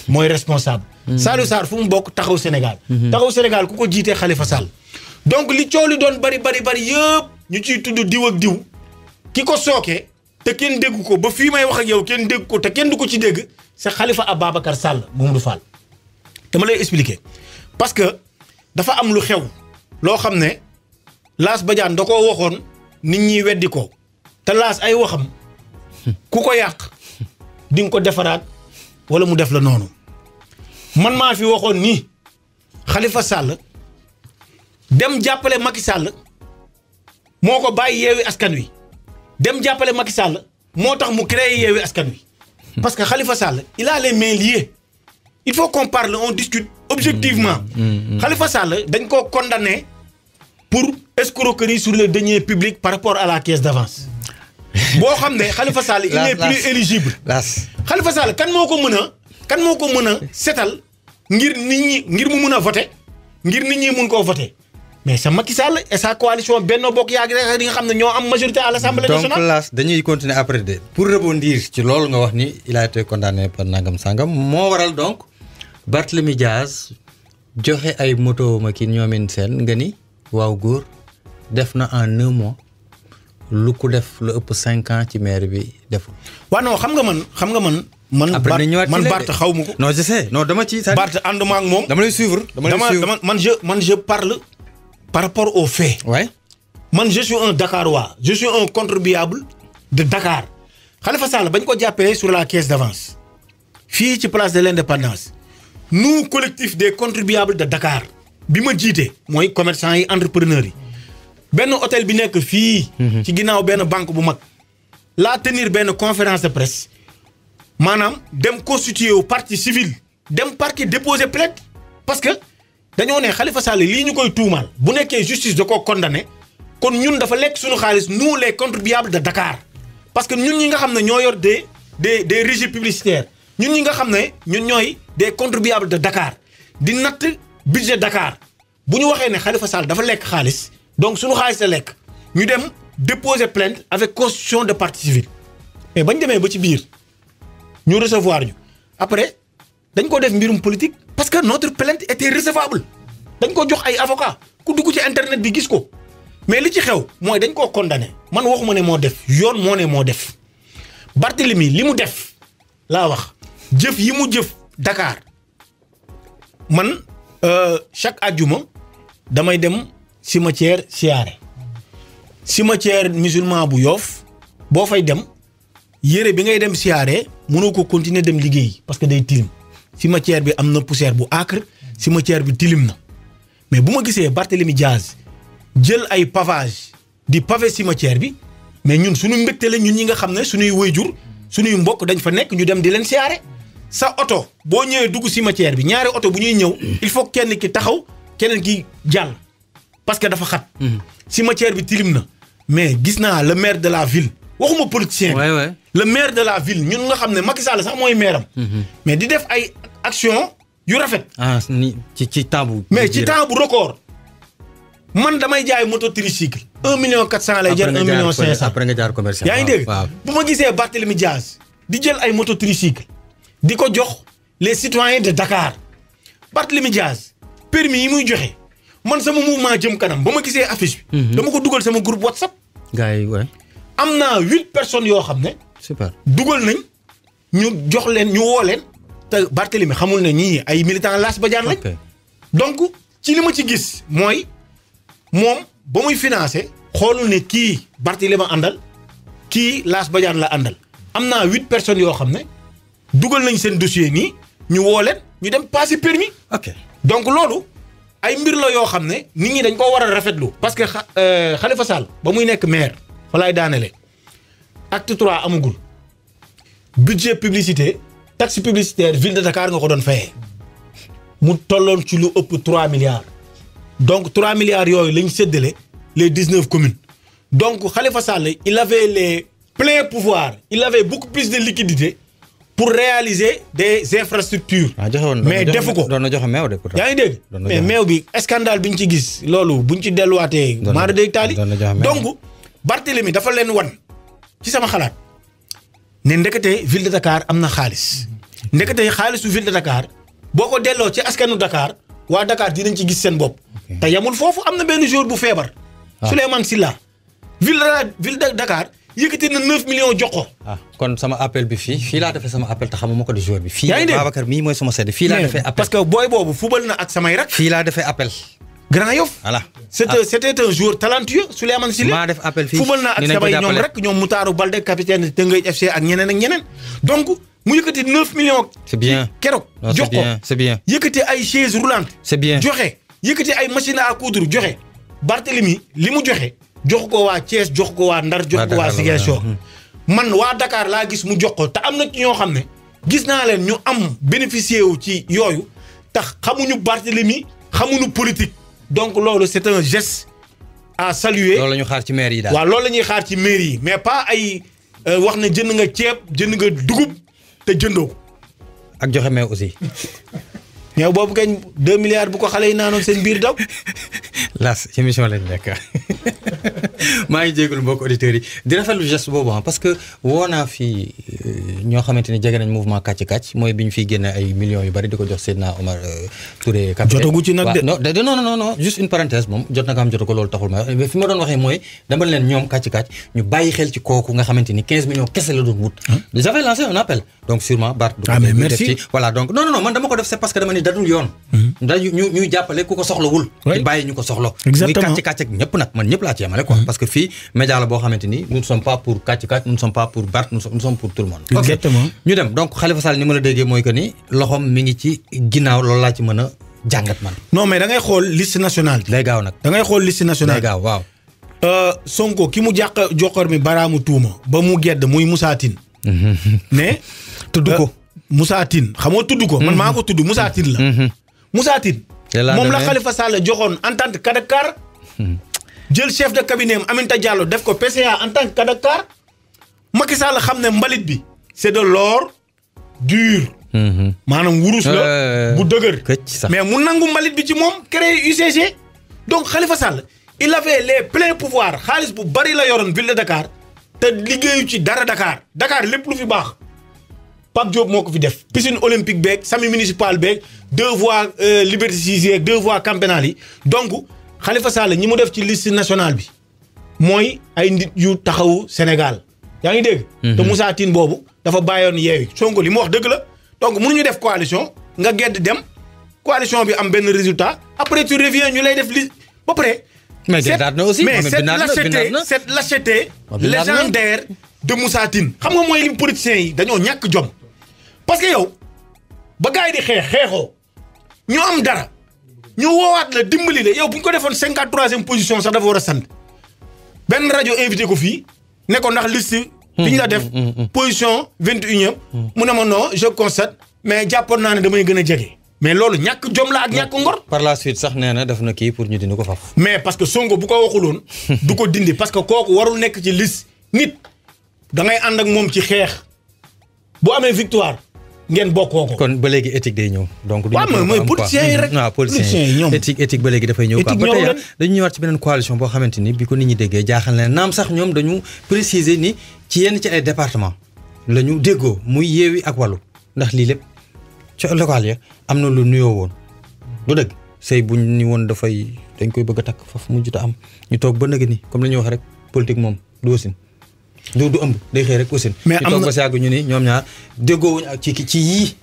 mooy responsable. Saliou Sarr fu mu bokk taxaw Sénégal. taxaw Sénégal ku ko jiitee Khalifa Sall. donc li coow li doon bari yëpp ñu ciy tudd diw ak diw ki ko sooke te kenn dégg ko ba fii may wax ak yow kenn dégg ko te kenn du ko ci dégg c'est Khalifa Ababacar Sall Mamadou Fall. dama lay expliquer parce que dafa am lu xew loo xam ne Lass Badiane da koo waxoon nit ñi weddi ko te Lass ay waxam ku ko yàq di nga ko defaraat wala mu def la noonu man maa fi waxoon ni Khalifa Sall dem jàppale Macky Sall moo ko bàyyi Yewwi Askan Wi dem jàppale Macky Sall moo tax mu créé Yewwi Askan Wi parce que Khalifa Sall il a les mains liées il faut qu'on parle on discute objectivement. Khalifa Sall dañ koo condamné pour escroquerie sur les deniers publics par rapport à la caisse d'avance. boo xam ne Khalifa Sall il n'est plus éligible. Khalifa Sall kan moo ko mën a setal ngir nit ñi ngir mu mën a voter ngir nit ñi mun koo voter mais c'est Macky Sall et sa coalition Benno Bokk Yaakaar di nga xam ne ñoo am majorité à l'Assemblée nationale. donc Lass dañuy continuer après de pour rebondir ci loolu nga wax ni il a été condamné par nangam sangam moo waral donc Barthélémy Diaz joxe ay moto ma kii ñoomin seen nga ni waaw góor def na en 1 mois lu ko def lu ëpp 5 ans ci maire bi deful. waaw non xam nga man man après Barth xaw ma ko. non je sais non dama ci. Barth ànduma ak moom. dama lay suivre man je parle par rapport aux faits. ouais. man je suis un Dakarois je suis un contribuable de Dakar Khalifa Sall bañ ko jàppee sur la caisse d'avance fii ci place de l'Indépendance nous collectif des contribuables de Dakar bi ma jiite mooy commerçants yi entrepreneurs yi benn hôtel bi nekk fii. ci ginnaaw benn banque bu mag. laa tenir benn conférence de presse maanaam dem constituer wu partie civile dem parquet déposer plainte parce que dañoo ne Khalifa Sall lii ñu koy tuumaal bu nekkee justice da koo condamné kon ñun dafa lekk suñu xaalis nous les contribuables de Dakar parce que ñun ñi nga xam ne ñoo yor des régies publicitaires ñun ñi nga xam ne ñun ñooy des contribuables de Dakar di natt budget Dakar bu ñu waxee ne Khalifa Sall dafa lekk xaalis donc suñu xaalis la lekk ñu dem déposer plainte avec constitution de partie civile mais bañ demee ba ci biir ñu recevoir ñu après dañ ko def mbirum politique parce que notre plainte était recevable dañ ko jox ay avocat ku dugg ci internet bi gis ko mais li ci xew mooy dañ koo condamné man waxuma ne moo def yoon moo ne moo def Barthélemy li mu def laa wax jëf yi mu jëf Dakar man chaque àjjuma damay dem cimetière siyaare cimetière musulman bu Yoff boo fay dem yére bi ngay dem siyaare mënoo ko continuer dem liggéey parce que day tilim cimetière bi am na poussière bu acre cimetière bi tilim na mais bu ma gisee Barthélemy Diaz jël ay pavage di pavé cimetière bi mais ñun suñu mbégte la ñun ñi nga xam ne suñuy waajur suñuy mbokk dañ fa nekk ñu dem di leen siyaare sa oto boo ñëwee dugg cimetière bi ñaari oto bu ñuy ñëw il faut kenn ki taxaw keneen ki jàll parce que dafa xat cimetière bi tilim na mais gis naa le maire de la ville waxuma politicien le maire de la ville ñun nga xam ne Macky Sall sax mooy maire am mais di def ay action yu rafet ni ci temps bu mais ci temps bu record man damay jaay moto tricycle 1,4 million lay jar 1,5 million après nga jaar commercial yaa ngi dégg bu ma gisee Barthélemy Diaz di jël ay moto tricycle di ko jox les citoyens de Dakar Barthélemy Diaz permis yi muy joxe man sama mouvement jëm kanam ba ma gisee affiche bi dama ko dugal sama groupe WhatsApp gars yi am naa 8 personnes yoo xam ne super dugal nañ ñu jox leen ñu woo leen te Barthélemy xamul ne ñii ay militants Lass Badiane lañ donc ci li ma ci gis mooy moom ba muy financé xoolul ne kii Barthélemy àndal kii Lass Badiane la àndal am naa 8 personnes yoo xam ne dugal nañ seen dossier nii ñu woo leen ñu dem passer permis donc loolu ay mbir la yoo xam ne nit ñi dañ ko war a rafetlu parce que Khalifa Sall ba muy nekk maire fa laay daanele acte 3 amagul budget publicité taxe publicitaire ville de Dakar nga ko doon fayee mu tolloon ci lu ëpp 3 milliards donc 3 milliards yooyu lañ séddale les 19 communes donc Khalifa Sall il avait les pleins pouvoirs il avait beaucoup plus de liquidité pour réaliser des infrastructures mais defu ko doon na joxe meew de pourtant yaa ngi dégg mais meew bi scandale bi ñu ci gis loolu buñ ci delluwaatee maara day taali donc Barthélemy dafa leen wan ci sama xalaat ne ndekete ville de Dakar am na xaalis ndekete xaalisu ville de Dakar boo ko delloo ci askanu Dakar waa Dakar dinañ ci gis seen bopp te yamul foofu am na benn jour bu feebar Souleymane Sylla ville de Dakar yëkkati na 9 millions jox ko. kon sama appel bi fii laa defee sama appel te xamuma ko di jour bi. yaa ngi dégg Babacar mii mooy sama sedd fii laa defee appel. parce que booy boobu fubal na ak samay rak. fii laa defee appel. Grand Yoff. voilà c'était un joueur talentueux Souleymane Sylla. maa def appel fii fubal na ak samay ñoom rek ñoom Moutarou Baldé capitaine Teungueth FC ak ñeneen ak ñeneen donc mu yëkkati 9 millions. c'est bien keroog jox ko c'est bien. yëkkati ay chaises roulantes. c'est bien joxe yëkkati ay machines à coudre joxe Barthélemy li mu joxe jox ko waa Thiès jox ko waa Ndar jox ko waa Ziguinchor man waa Dakar laa gis mu jox ko te am na ci ñoo xam ne gis naa leen ñu am bénéficier wu ci yooyu tax xamuñu Barthélemy xamuñu politique donc loolu c'est un geste à saluer. loolu la ñu xaar ci maire yi daal. waaw loolu la ñuy xaar ci maire yi mais pas ay wax na jënd nga ceeb jënd nga dugub te jëndoo ko. ak joxe meew aussi. mais boobu kañ 2 milliards bu ko xale yi naanoon seen biir daw. Lass ci émission lañ nekk. maa ngi jégalu mbokk auditeurs yi di rafetlu geste boobu parce que woo naa fi ñoo xamante ni jege nañ mouvement kàcc mooy bi ñu fiy génne ay millions yu bari di ko jox Seydina Omar Touré. capitaine jotagu ci nag de non juste une parenthèse moom jot na ko am jotu ko loolu taxul ma fi ma doon waxee mooy dama leen ñoom kàcc ñu bàyyi xel ci kooku nga xamante ni 15 millions kese la doon wut. j'avais lancé un appel donc sûrement Bart. mais merci voilà donc non man dama ko def c'est parce que dama ni dadul yoon. dañu ñuy jàppale ku ko soxlawul. di bàyyi ñu ko soxla. exactement muy kàcc ñëpp nag man ñëpp laa ci yemale quoi. parce que fii média la boo xamante ni nous ne sommes pas pour kàcc nous ne sommes pas pour Bart nous sommes pour tout le monde. exactement ñu dem donc Khalifa Sall ni ma la déggee mooy que ni loxoom mi ngi ci ginnaaw loolu laa ci mën a jàngat man. non mais da ngay xool liste nationale bi. day gaaw nag da ngay xool liste nationale day gaaw waaw. Sonko ki mu joxor mi baraamu tuuma ba mu gedd muy Moussa Tine. mais tudd ko Moussa Tine xam nga tudd ko. man maa ko tudd Moussa Tine la. Moussa Tine. moom la Khalifa Sall joxoon en tant que Kadakar. jël chef de cabinet am Aminata Diallo def ko PCA en tant que Kadakar. Macky Sall xam ne mbalit bi c'est de l'or dur. maanaam wurus la bu dëgër. mais mu nangu mbalit bi ci moom créé UCG. donc Khalifa Sall il avait les pleins pouvoirs xaalis bu bari la yoroon ville de Dakar te liggéeyu ci dara Dakar lépp lu fi baax Pape Diop moo ko fi def piscine olympique beeg sami municipal beeg 2 voies Liberté 6 yeeg 2 voies camp pénal yi donc Khalifa Sall ñi mu def ci liste nationale bi mooy ay nit yu taxawu Sénégal yaa ngi dégg. te Moussa Tine boobu dafa bàyyoon Yewwi Sonko li mu wax dëgg la donc mënuñu def coalition nga gedd dem coalition bi am benn résultat après tu reviens ñu lay def li ba pare. mais cette lâcheté légendaire de Moussa Tine xam nga mooy lim politiciens yi dañoo ñàkk jom parce que yow ba gars yi di xeexoo ñu am dara ñu woowaat la dimbali la yow bu ñu ko defoon 53e position sax dafa war a sant benn rajo invité ko fii ne ko ndax liste bi ñu la def position 21e mu ne ma non je constate mais jàppoon naa ne damay gën a jege. mais loolu ñàkk jom la ak ñàkk ngor. par la suite sax nee na def na kii pour ñu dindi ko faf. mais parce que Sonko bu ko waxuloon du ko dindi parce que kooku warul nekk ci liste nit da ngay ànd ak moom ci xeex bu amee victoire ngeen bokkoo ko. kon ba léegi éthique day ñëw. donc du ñu mooy politiciens yi rek. waaw politiciens yi ñoom éthique ba léegi dafay ñëw. quoi ba tey dañu ñëwaat ci beneen coalition boo xamante ni bi ko nit ñi déggee jaaxal na naam sax ñoom dañu préciser ni ci yenn ci ay département la ñu déggoo muy Yewwi ak Wallu ndax lii lépp ci local ya am na lu nuyoo woon du dëgg sëy buñ ni woon dañ koy bëgg a takk faf mujj ta am ñu toog ba nëgë ni comme la ñuy wax rek politique moom du wasin du ëmb day xëy rek wasin ñu toog ba sàgg ñu ni ñoom ñaar déggoowuñu ak ci yii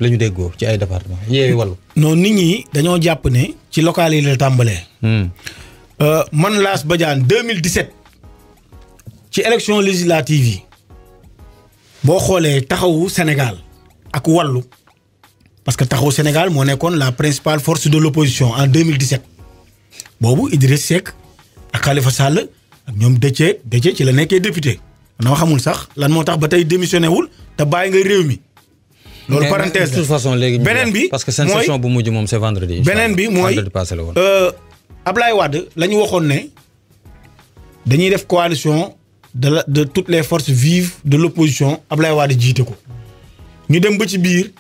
la ñu déggoo ci ay département Yewwi Wallu non nit ñi dañoo jàpp ne ci local yi la tàmbalee man Lass Badiane 2017 ci élection législative yi boo xoolee taxawu Sénégal ak Wallu parce que taxawu Sénégal moo nekkoon la principale force de l'opposition en 2017 boobu Idriss Seck ak Khalifa Sall ak ñoom Déthié ci la nekkee député na ma xamul sax lan moo tax ba tey démissionné wul te bàyyi nga réew mi. loolu parenthèse de toute façon léegi beneen bi parce que seen session bu mujj moom c'est vendredi. beneen bi mooy Ablaye Wade la ñu waxoon ne dañuy def coalition de toutes les forces vives de l'opposition Ablaye Wade jiite ko. ñu dem ba ci biir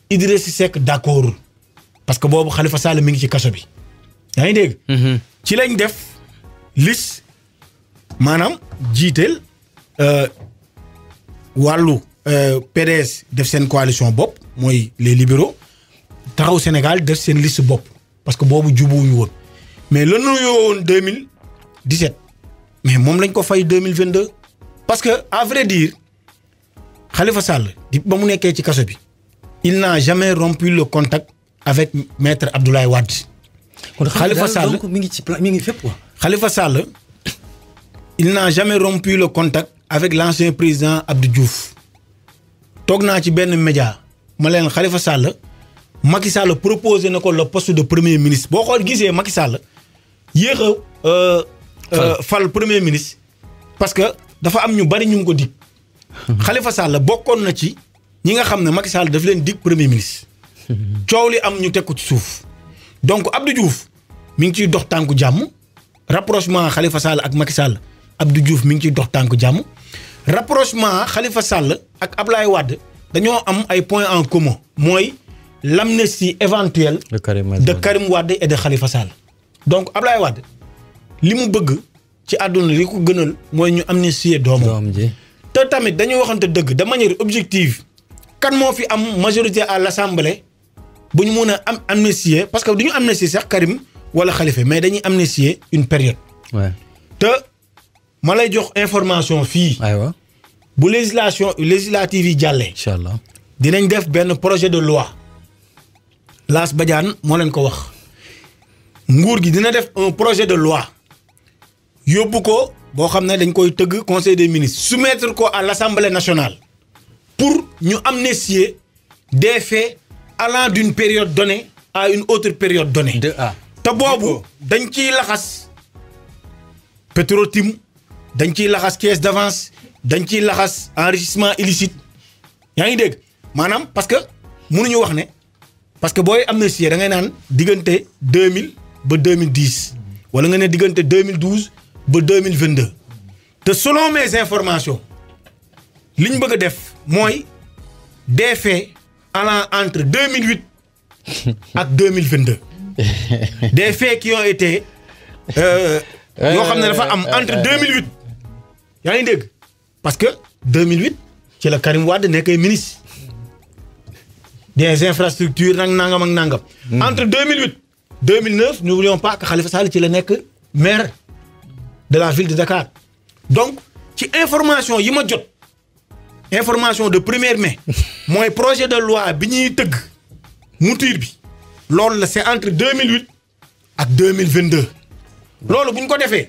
Idriss Seck d'accord parce que boobu Khalifa Sall mi ngi ci kaso bi yaa ngi dégg. ci lañ def liste maanaam jiiteel wàllu PDS def seen coalition bopp mooy les libéraux taxaw Sénégal def seen liste bopp parce que boobu jubuwuñu woon mais la nuyoo woon 2017 mais moom lañ ko fay 2022 parce que à vrai dire Khalifa Sall di ba mu nekkee ci kaso bi il n'a jamais rompu le contact avec maître Abdoulaye Wade. Khalifa Sall donc mi ngi fépp quoi. Khalifa Sall il n'a jamais rompu le contact avec l'ancien président Abdou Diouf toog naa ci benn média ma leen Khalifa Sall Macky Sall proposé na ko le poste de premier ministre boo xool gisee Macky Sall yéex a fal premier ministre parce que dafa am ñu bari ñu ngi ko dig. Khalifa Sall bokkoon na ci ñi nga xam ne Macky Sall daf leen dig premier ministre coow li am ñu teg ko ci suuf donc Abdou Diouf mi ngi ciy dox tànku jàmm rapprochement Khalifa Sall ak Macky Sall Abdou Diouf mi ngi ciy dox tànku jàmm rapprochement Khalifa Sall ak Ablaye Wade dañoo am ay points en commun mooy l'amnistie éventuelle de Karim Wade et de Khalifa Sall donc Ablaye Wade li mu bëgg ci àdduna li ko gënal mooy ñu amnistier doomam. te tamit dañuy waxante dëgg de manière objective kan moo fi am majorité à l'Assemblée bu ñu mun a am amnistier parce que du ñu amnistier sax Karim wala Khalifa mais dañuy amnistier une période. te ma lay jox information fii. aywa bu législative yi jàllee. incha allah dinañ def benn projet de loi. Lass Badiane moo leen ko wax. nguur gi dina def un projet de loi. yóbbu ko boo xam ne dañ koy tëgg conseil des ministres soumettre ko à l'Assemblée nationale. pour ñu amnistier des faits allant d'une période donnée à une autre période donnée. te boobu dañ ciy laxas Petro-Tim dañ ciy laxas caisse d'avance dañ ciy laxas enrichissement illicite yaa ngi dégg maanaam parce que mënuñu wax ne parce que booy amnistier da ngay naan diggante 2000 ba 2010 wala nga ne diggante 2012 ba 2022 te selon mes informations li ñu bëgg a def mooy des faits allant entre 2008 ak 2022 des faits qui ont été yoo xam ne dafa am entre 2008 yaa ngi dégg parce que 2008 ci la Karim Wade nekkee ministre des infrastructures nag nangam ak nangam. entre 2008 2009 n'oublions pas que Khalifa Sall ci la nekk maire de la ville de Dakar donc ci information yi ma jot information de première main mooy projet de loi bi ñuy tëgg mouture bi loolu la c'est entre 2008 ak 2022 loolu bu ñu ko defee.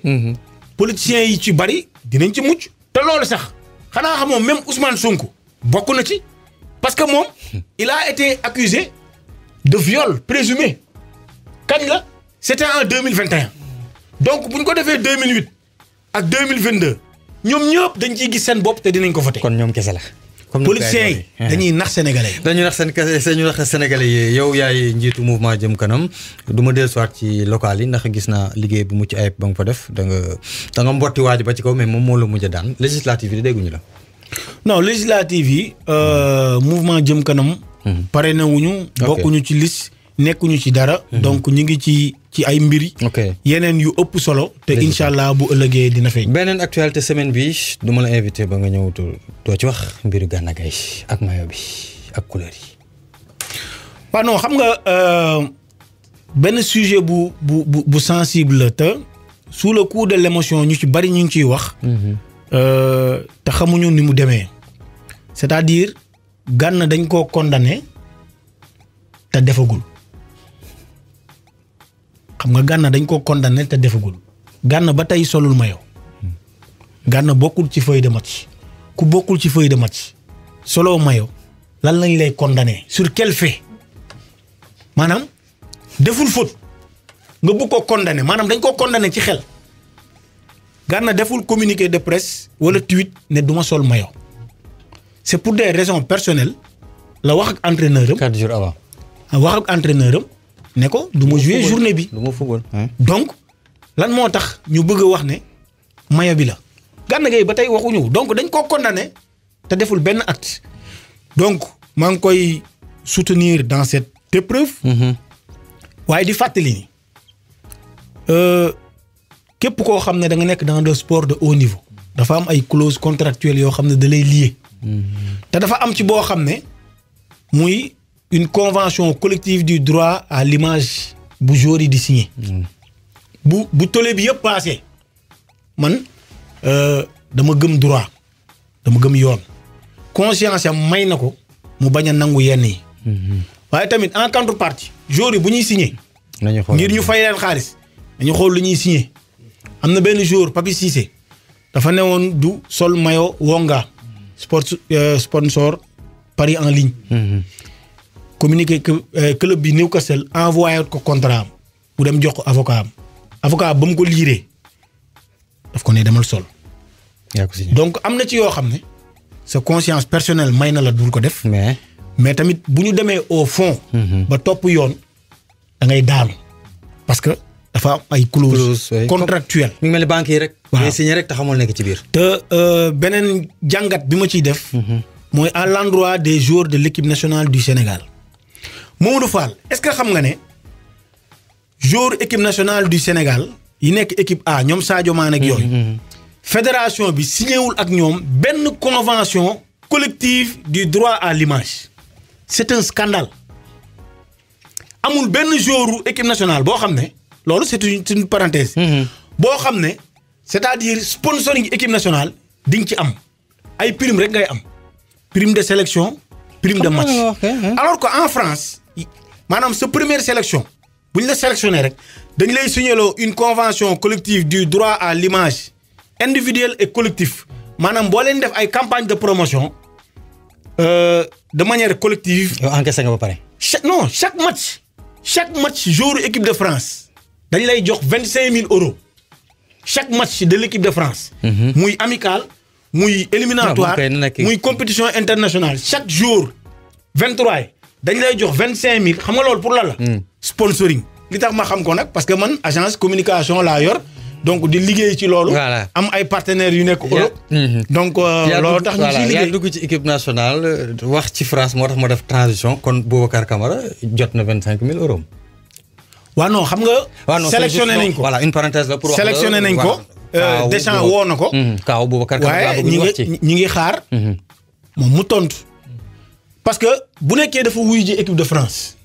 politiciens yi ci bari dinañ ci mucc. te loolu sax xanaa xamoo même Ousmane Sonko bokk na ci parce que moom il a été accusé de viol présumé kañ la c'était en 2021 donc bu ñu ko defee 2008 ak 2022 ñoom ñëpp dañ ciy gis seen bopp te dinañ ko voté. kon ñoom kese la. comme politiciens yi dañuy nax sénégalais yi. dañuy nax sénégalais yi yow yaay njiitu mouvement jëm kanam du ma dellusiwaat ci local yi ndax gis naa liggéey bu mucc ayib ba nga fa def da nga mbotti waaj ba ci kaw mais moom moo la mujj a daan législative yi dégguñu la. non législative yi mouvement jëm kanam. pare na wuñu. bokkuñu ci liste nekkuñu ci dara. donc ñu ngi ci ay mbiri yeneen yu ëpp solo. te incha allah bu ëllëgee dina feeñ. beneen actualité semaine bi du ma la invité ba nga ñëw doo ci wax mbiru Gana Gueye ak maillot bi ak couleur yi. waaw non xam nga benn sujet bu sensible la te sous le coup de l'émotion ñu ci bari ñu ngi ciy wax. te xamuñu ni mu demee. c'est-à-dire Gana dañ koo condamné te defagul. xam nga Gana dañ ko condamné te defagul Gana ba tey solul maillot Gana bokkul ci feuille de match ku bokkul ci feuille de match solo maillot lan lañ lay condamné sur quel fait maanaam deful faute nga bëgg ko condamné maanaam dañ ko condamné ci xel Gana deful communiqué de presse wala tweet ne duma sol maillot c'est pour des raisons personnelles la wax ak entraîneur am 4 jours avant wax ak entraîneur am ne ko du ma jouer journée bi. du ma football. donc lan moo tax ñu bëgg a wax ne maillot bi la. Gana Gueye ba tey waxuñu donc dañ koo condamné te deful benn acte. donc maa ngi koy soutenir dans cette épreuve. waaye di fàttali ni képp koo xam ne da nga nekk dans le sport de haut niveau. dafa am ay clauses contractuelles yoo xam ne da lay lié. te dafa am ci boo xam ne muy. une convention collective du droit à l'image bu joueur yi di signé. bu tollé bi yëpp passé man dama gëm droit dama gëm yoon conscience am may na ko mu bañ a nangu yenn yi. waaye tamit en contrepartie joueur yi bu ñuy signé. ngir ñu fay leen xaalis dañu xool lu ñuy signé. am na benn joueur Papi Cissé dafa newoon du sol maillot Wonga sponsor Paris en ligne. communiqué club bi Newcastle envoyé ko contrat am mu dem jox ko avocat ba mu ko liiree daf ko ne demal sol. donc am na ci yoo xam ne sa conscience personnelle may na la dul ko def. mais tamit bu ñu demee au fond. ba topp yoon da ngay daanu parce que dafa am ay clauses contractuelles. mi ngi mel ni banque yi rek. waaw ngay signé rek te xamul nekk ci biir. te beneen jàngat bi ma ciy def. mooy à l'endroit des joueurs de l'équipe nationale du Sénégal. Mamadou Fall est-ce que xam nga ne joueur équipe nationale du Sénégal yi nekk équipe A ñoom Sadio Mané ak yooyu. fédération bi signé wul ak ñoom benn convention collective du droit à l'image. c'est un scandale. amul benn joueur équipe nationale boo xam ne loolu c'est une parenthèse. boo xam ne c'est-à-dire sponsoring équipe nationale di nga ci am ay prime rek ngay am prime de sélection prime de match. alors que en France maanaam sa première sélection bu ñu la sélectionné rek dañ lay signaloo une convention collective du droit à l'image individuelle et collectif maanaam boo leen def ay campagne de promotion de manière collective. yow encaissé nga ba pare. chaque match joueur équipe de France dañ lay jox 25 000 euros chaque match de l'équipe de France. muy amical muy éliminatoire muy compétition internationale chaque jour 23 yi dañ lay jox 25 000 xam nga loolu pour la sponsoring li tax ma xam ko nag parce que man agence communication laa yor donc di liggéey ci loolu. am ay partenaires yu nekk Europe. donc loolu tax ñu ciy liggéey. yaa dugg ci équipe nationale wax ci France moo tax ma def transition kon Boubacar Kamara jot na 25 000 euros. waaw non xam nga. sélectionné nañ ko voilà une parenthèse la pour wax sélectionné nañ ko. Deschamps woo na ko. Kaaw Boubacar Kamara waaye ñi ngi xaar. moom mu tontu. parce que bu nekkee dafa wuy ji équipe de France.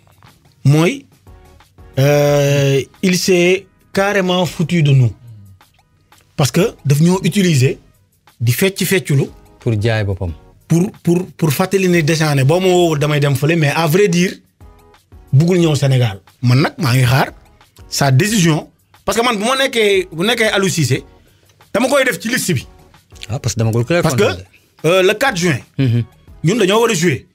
mooy il s'est carrément foutu de nous. parce que daf ñoo utiliser di fecculu. pour jaay boppam. pour fàttali ne Deschamps ne boo ma woowul damay dem fële mais à vrai dire buggul ñëw Sénégal man nag maa ngi xaar sa décision parce que man bu nekkee Aliou Cissé dama koy def ci liste bi. parce que dama ko clair. parce que le 4 juin. ñun dañoo war a jouer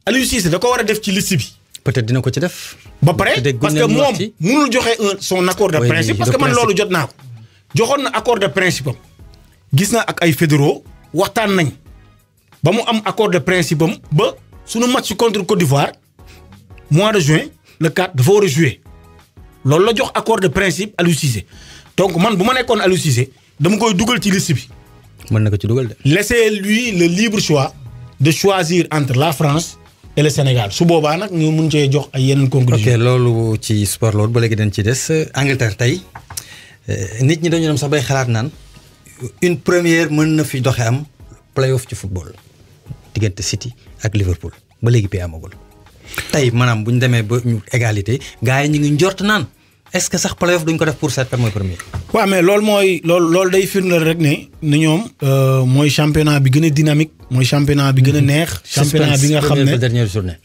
Aliou Cissé da ko war a def ci liste bi. peut-être dina ko ci def. ba pare parce que moom mënul joxe son accord de principe parce que man loolu jot naa ko. joxoon na accord de principe am gis na ak ay fédéraux waxtaan nañ ba mu am accord de principe am ba sunu match contre Côte d'Ivoire mois de juin le 4 dafa war a jouer loolu la jox accord de principe Aliou Cissé donc man bu ma nekkoon Aliou Cissé dama koy dugal ci liste bi. mën na ko ci dugal de. laissez-lui le libre choix de choisir entre la France et le Sénégal su boobaa nag ñu mun cee jox ay yeneen conclusions. ok loolu ci sport loolu ba léegi dañ ci des Angleterre tey. nit ñi dañu dem sax bay xalaat naan une première mën na fi doxe am play-off ci football diggante City ak Liverpool ba léegi pay amagul tey maanaam bu ñu demee ba ñu égalité gars yi ñu ngi njort naan est-ce que sax play-off duñ ko def pour seet kan mooy premier. waaw mais loolu day firndeel rek ne ñoom mooy championnat bi gën a dynamique mooy championnat bi gën a neex. championnat bi nga xam ne dernière journée.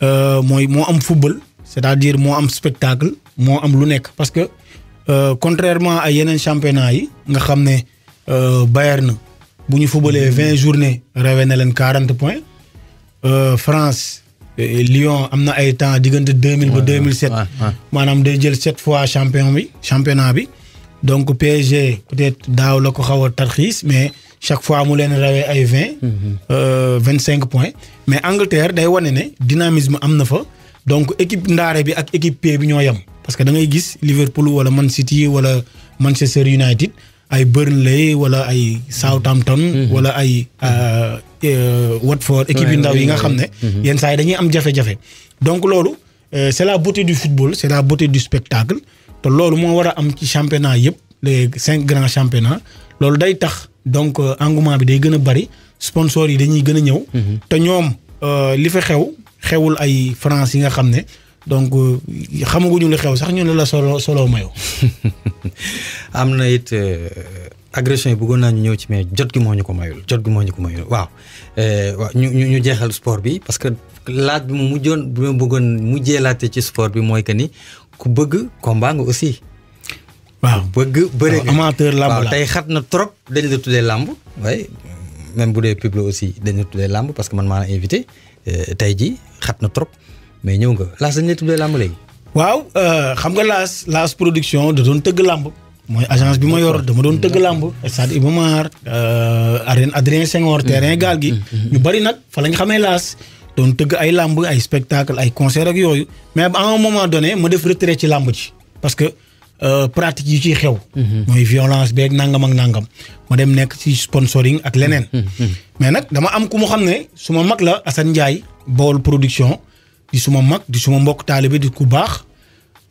mooy moo am football c'est-à-dire moo am spectacle moo am lu nekk parce que. contrairement à yeneen championnat yi nga xam ne Bayern bu ñu fubalee 20 journées rawee na leen 40 points France Lyon am na ay temps diggante 2000 ba 2007 maanaam day jël 7 fois championnat bi donc PSG peut-être daaw la ko xaw a tarxiis mais chaque fois mu leen rawee ay 25 points mais Angleterre day wane ne dynamisme am na fa donc équipe ndaare bi ak équipe P bi ñoo yem. parce que da ngay gis Liverpool wala Man City wala Manchester United ay Burnley wala ay Southampton. wala ay Watford. équipe yu ndaw yi nga xam ne. yenn saa yi dañuy am jafe-jafe. donc loolu c'est la beauté du football c'est la beauté du spectacle te loolu moo war a am ci championnat yëpp les 5 grands championnats loolu day tax donc engouement bi day gën a bari sponsors yi dañuy gën a ñëw. te ñoom li fa xewul ay France yi nga xam ne. donc xamaguñu lu xew sax ñu ne la solo mayo am na it agression yi bëggoon naa ñu ñëw ci mais jot gi moo ñu ko mayul waaw ñu jeexal sport bi parce que laaj bi mu bëggoon mujjee laajte ci sport bi mooy que ni ku bëgg combat nga aussi. waaw bëgg bëre nga amateur lamb la waaw tey xat na trop dañ la tuddee lamb waaye même bu dee public aussi dañ la tuddee lamb parce que man maa la invité tey ji xat na trop. mais ñëw nga laas dañ lay tuddee làmb léegi. waaw xam nga laas production da doon tëgg làmb mooy agence bi ma yor dama doon tëgg làmb stade Iba Mar arène Adrien Senghor terrain gaal gi. ñu bari nag fa lañ xamee laas doon tëgg ay làmb ay spectacle ay concert ak yooyu mais à un moment donné ma def retrait ci làmb ci parce que pratique yi ciy xew. mooy violence beeg nangam ak nangam ma dem nekk ci sponsoring ak leneen. mais nag dama am ku mu xam ne su ma mag la Assane Ndiaye Baol production. di suma mag di suma mbokk taalibe di ku baax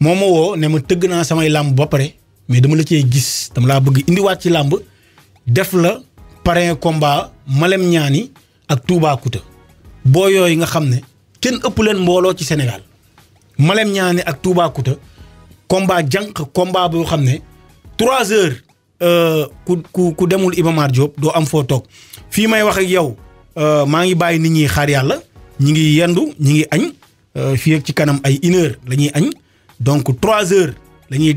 moo ma woo ne ma tëgg naa samay làmb ba pare mais dama la cee gis dama laa bëgg indiwaat ci làmb def la parrain combat Malem Niani ak Toubacouta boo yooyu nga xam ne kenn ëpp leen mbooloo ci Sénégal Malem Niani ak Toubacouta combat jànq combat boo xam ne 3 heures ku demul Iba Mar Diop doo am foo toog fii may wax ak yow maa ngi bàyyi nit ñi xaar yàlla ñi ngi yendu ñi ngi añ fii ak ci kanam ay 1 heure la ñuy añ donc 3 heures lañuy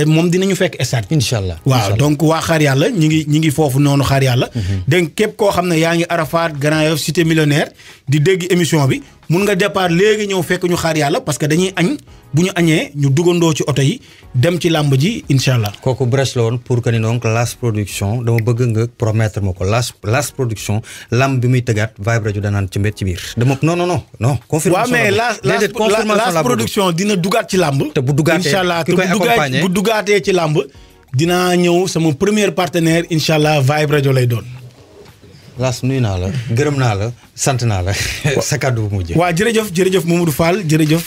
moom dinañu fekk stade. incha allah waaw donc waa xaar yàlla ñi ngi foofu noonu xaar yàlla. dégg képp koo xam ne yaa ngi Arafat Grand Yoff Cité Millionnaire di dégg émission bi mun nga départ léegi ñëw fekk ñu xaar yàlla parce que dañuy añ bu ñu añee ñu dugandoo ci oto yi dem ci làmb ji incha allah. kooku brèche la woon pour que ni donc Las Production dama bëgg nga promettre ma ko Las Production làmb bi muy tëggaat Vibe Radio danaan ci mbét ci biir. dama non. confirmation waaw mais Las Production dina dugaat ci làmb. te bu dugaatee incha allah ki koy accompagner bu dugaatee ci làmb dinaa ñëw sama premier partenaire incha allah Vibe Radio lay doon. Las nuyu naa la gërëm naa la sant naa la sa kàddu bu mujj. waaw jërëjëf Mamadou Fall jërëjëf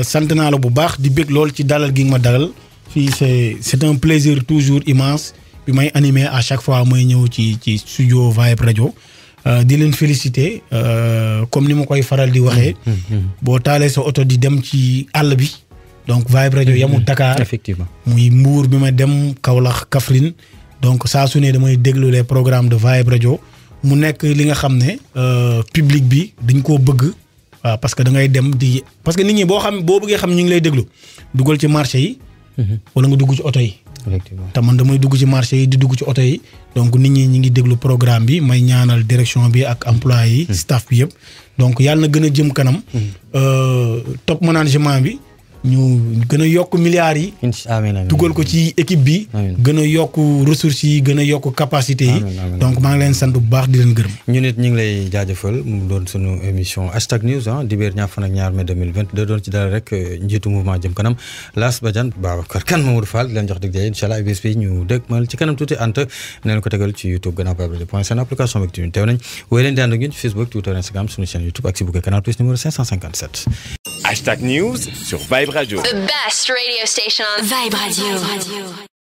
sant naa la bu baax di bég lool ci dalal gi nga ma dalal fii c'est un plaisir toujours immense bi may animer à chaque fois mooy ñëw ci studio Vibe Radio di leen féliciter comme ni ma koy faral di waxee. boo taalee sa oto di dem ci àll bi. donc Vibe Radio yamul Dakar. effectivement muy Mbour bi ma dem Kaolack Kaffrine donc saa su ne damay déglu les programmes de Vibe Radio. mu nekk li nga xam ne public bi dañ koo bëgg waaw parce que da ngay dem di parce que nit ñi boo bëggee xam ñu ngi lay déglu dugal ci marché yi. wala nga dugg ci oto yi. effectivement te man damay dugg ci marché yi di dugg ci oto yi donc nit ñi ngi déglu programme bi may ñaanal direction bi ak employé yi. staff bi yëpp donc yàlla na gën a jëm kanam. top management bi. ñu gën a yokk milliards yi. amiin dugal ko ci équipe bi. gën a yokk ressources yi gën a yokk capacité yi. donc maa ngi leen sant bu baax di leen gërëm. ñu nit ñu ngi lay jaajëfal mu doon sunu émission hashtag news dibéer ñaar fan ak ñaar mai 2022 doon ci dara rek njiitu mouvement jëm kanam Las Badiane Babacar Kane Mamadou Fall di leen jox dëgg jaay incha allah bés bi ñu dëgmal ci kanam tuuti Anta neen ko tegal ci YouTube gannaaw vibradio.sn application bi teew nañ wooy leen di ànd ak ñun ci Facebook Twitter Instagram sunu chaîne YouTube ak si bugg Canal Plus numéro 557. Hashtag news sur Vibe Radio. The best radio station on Vibe Radio.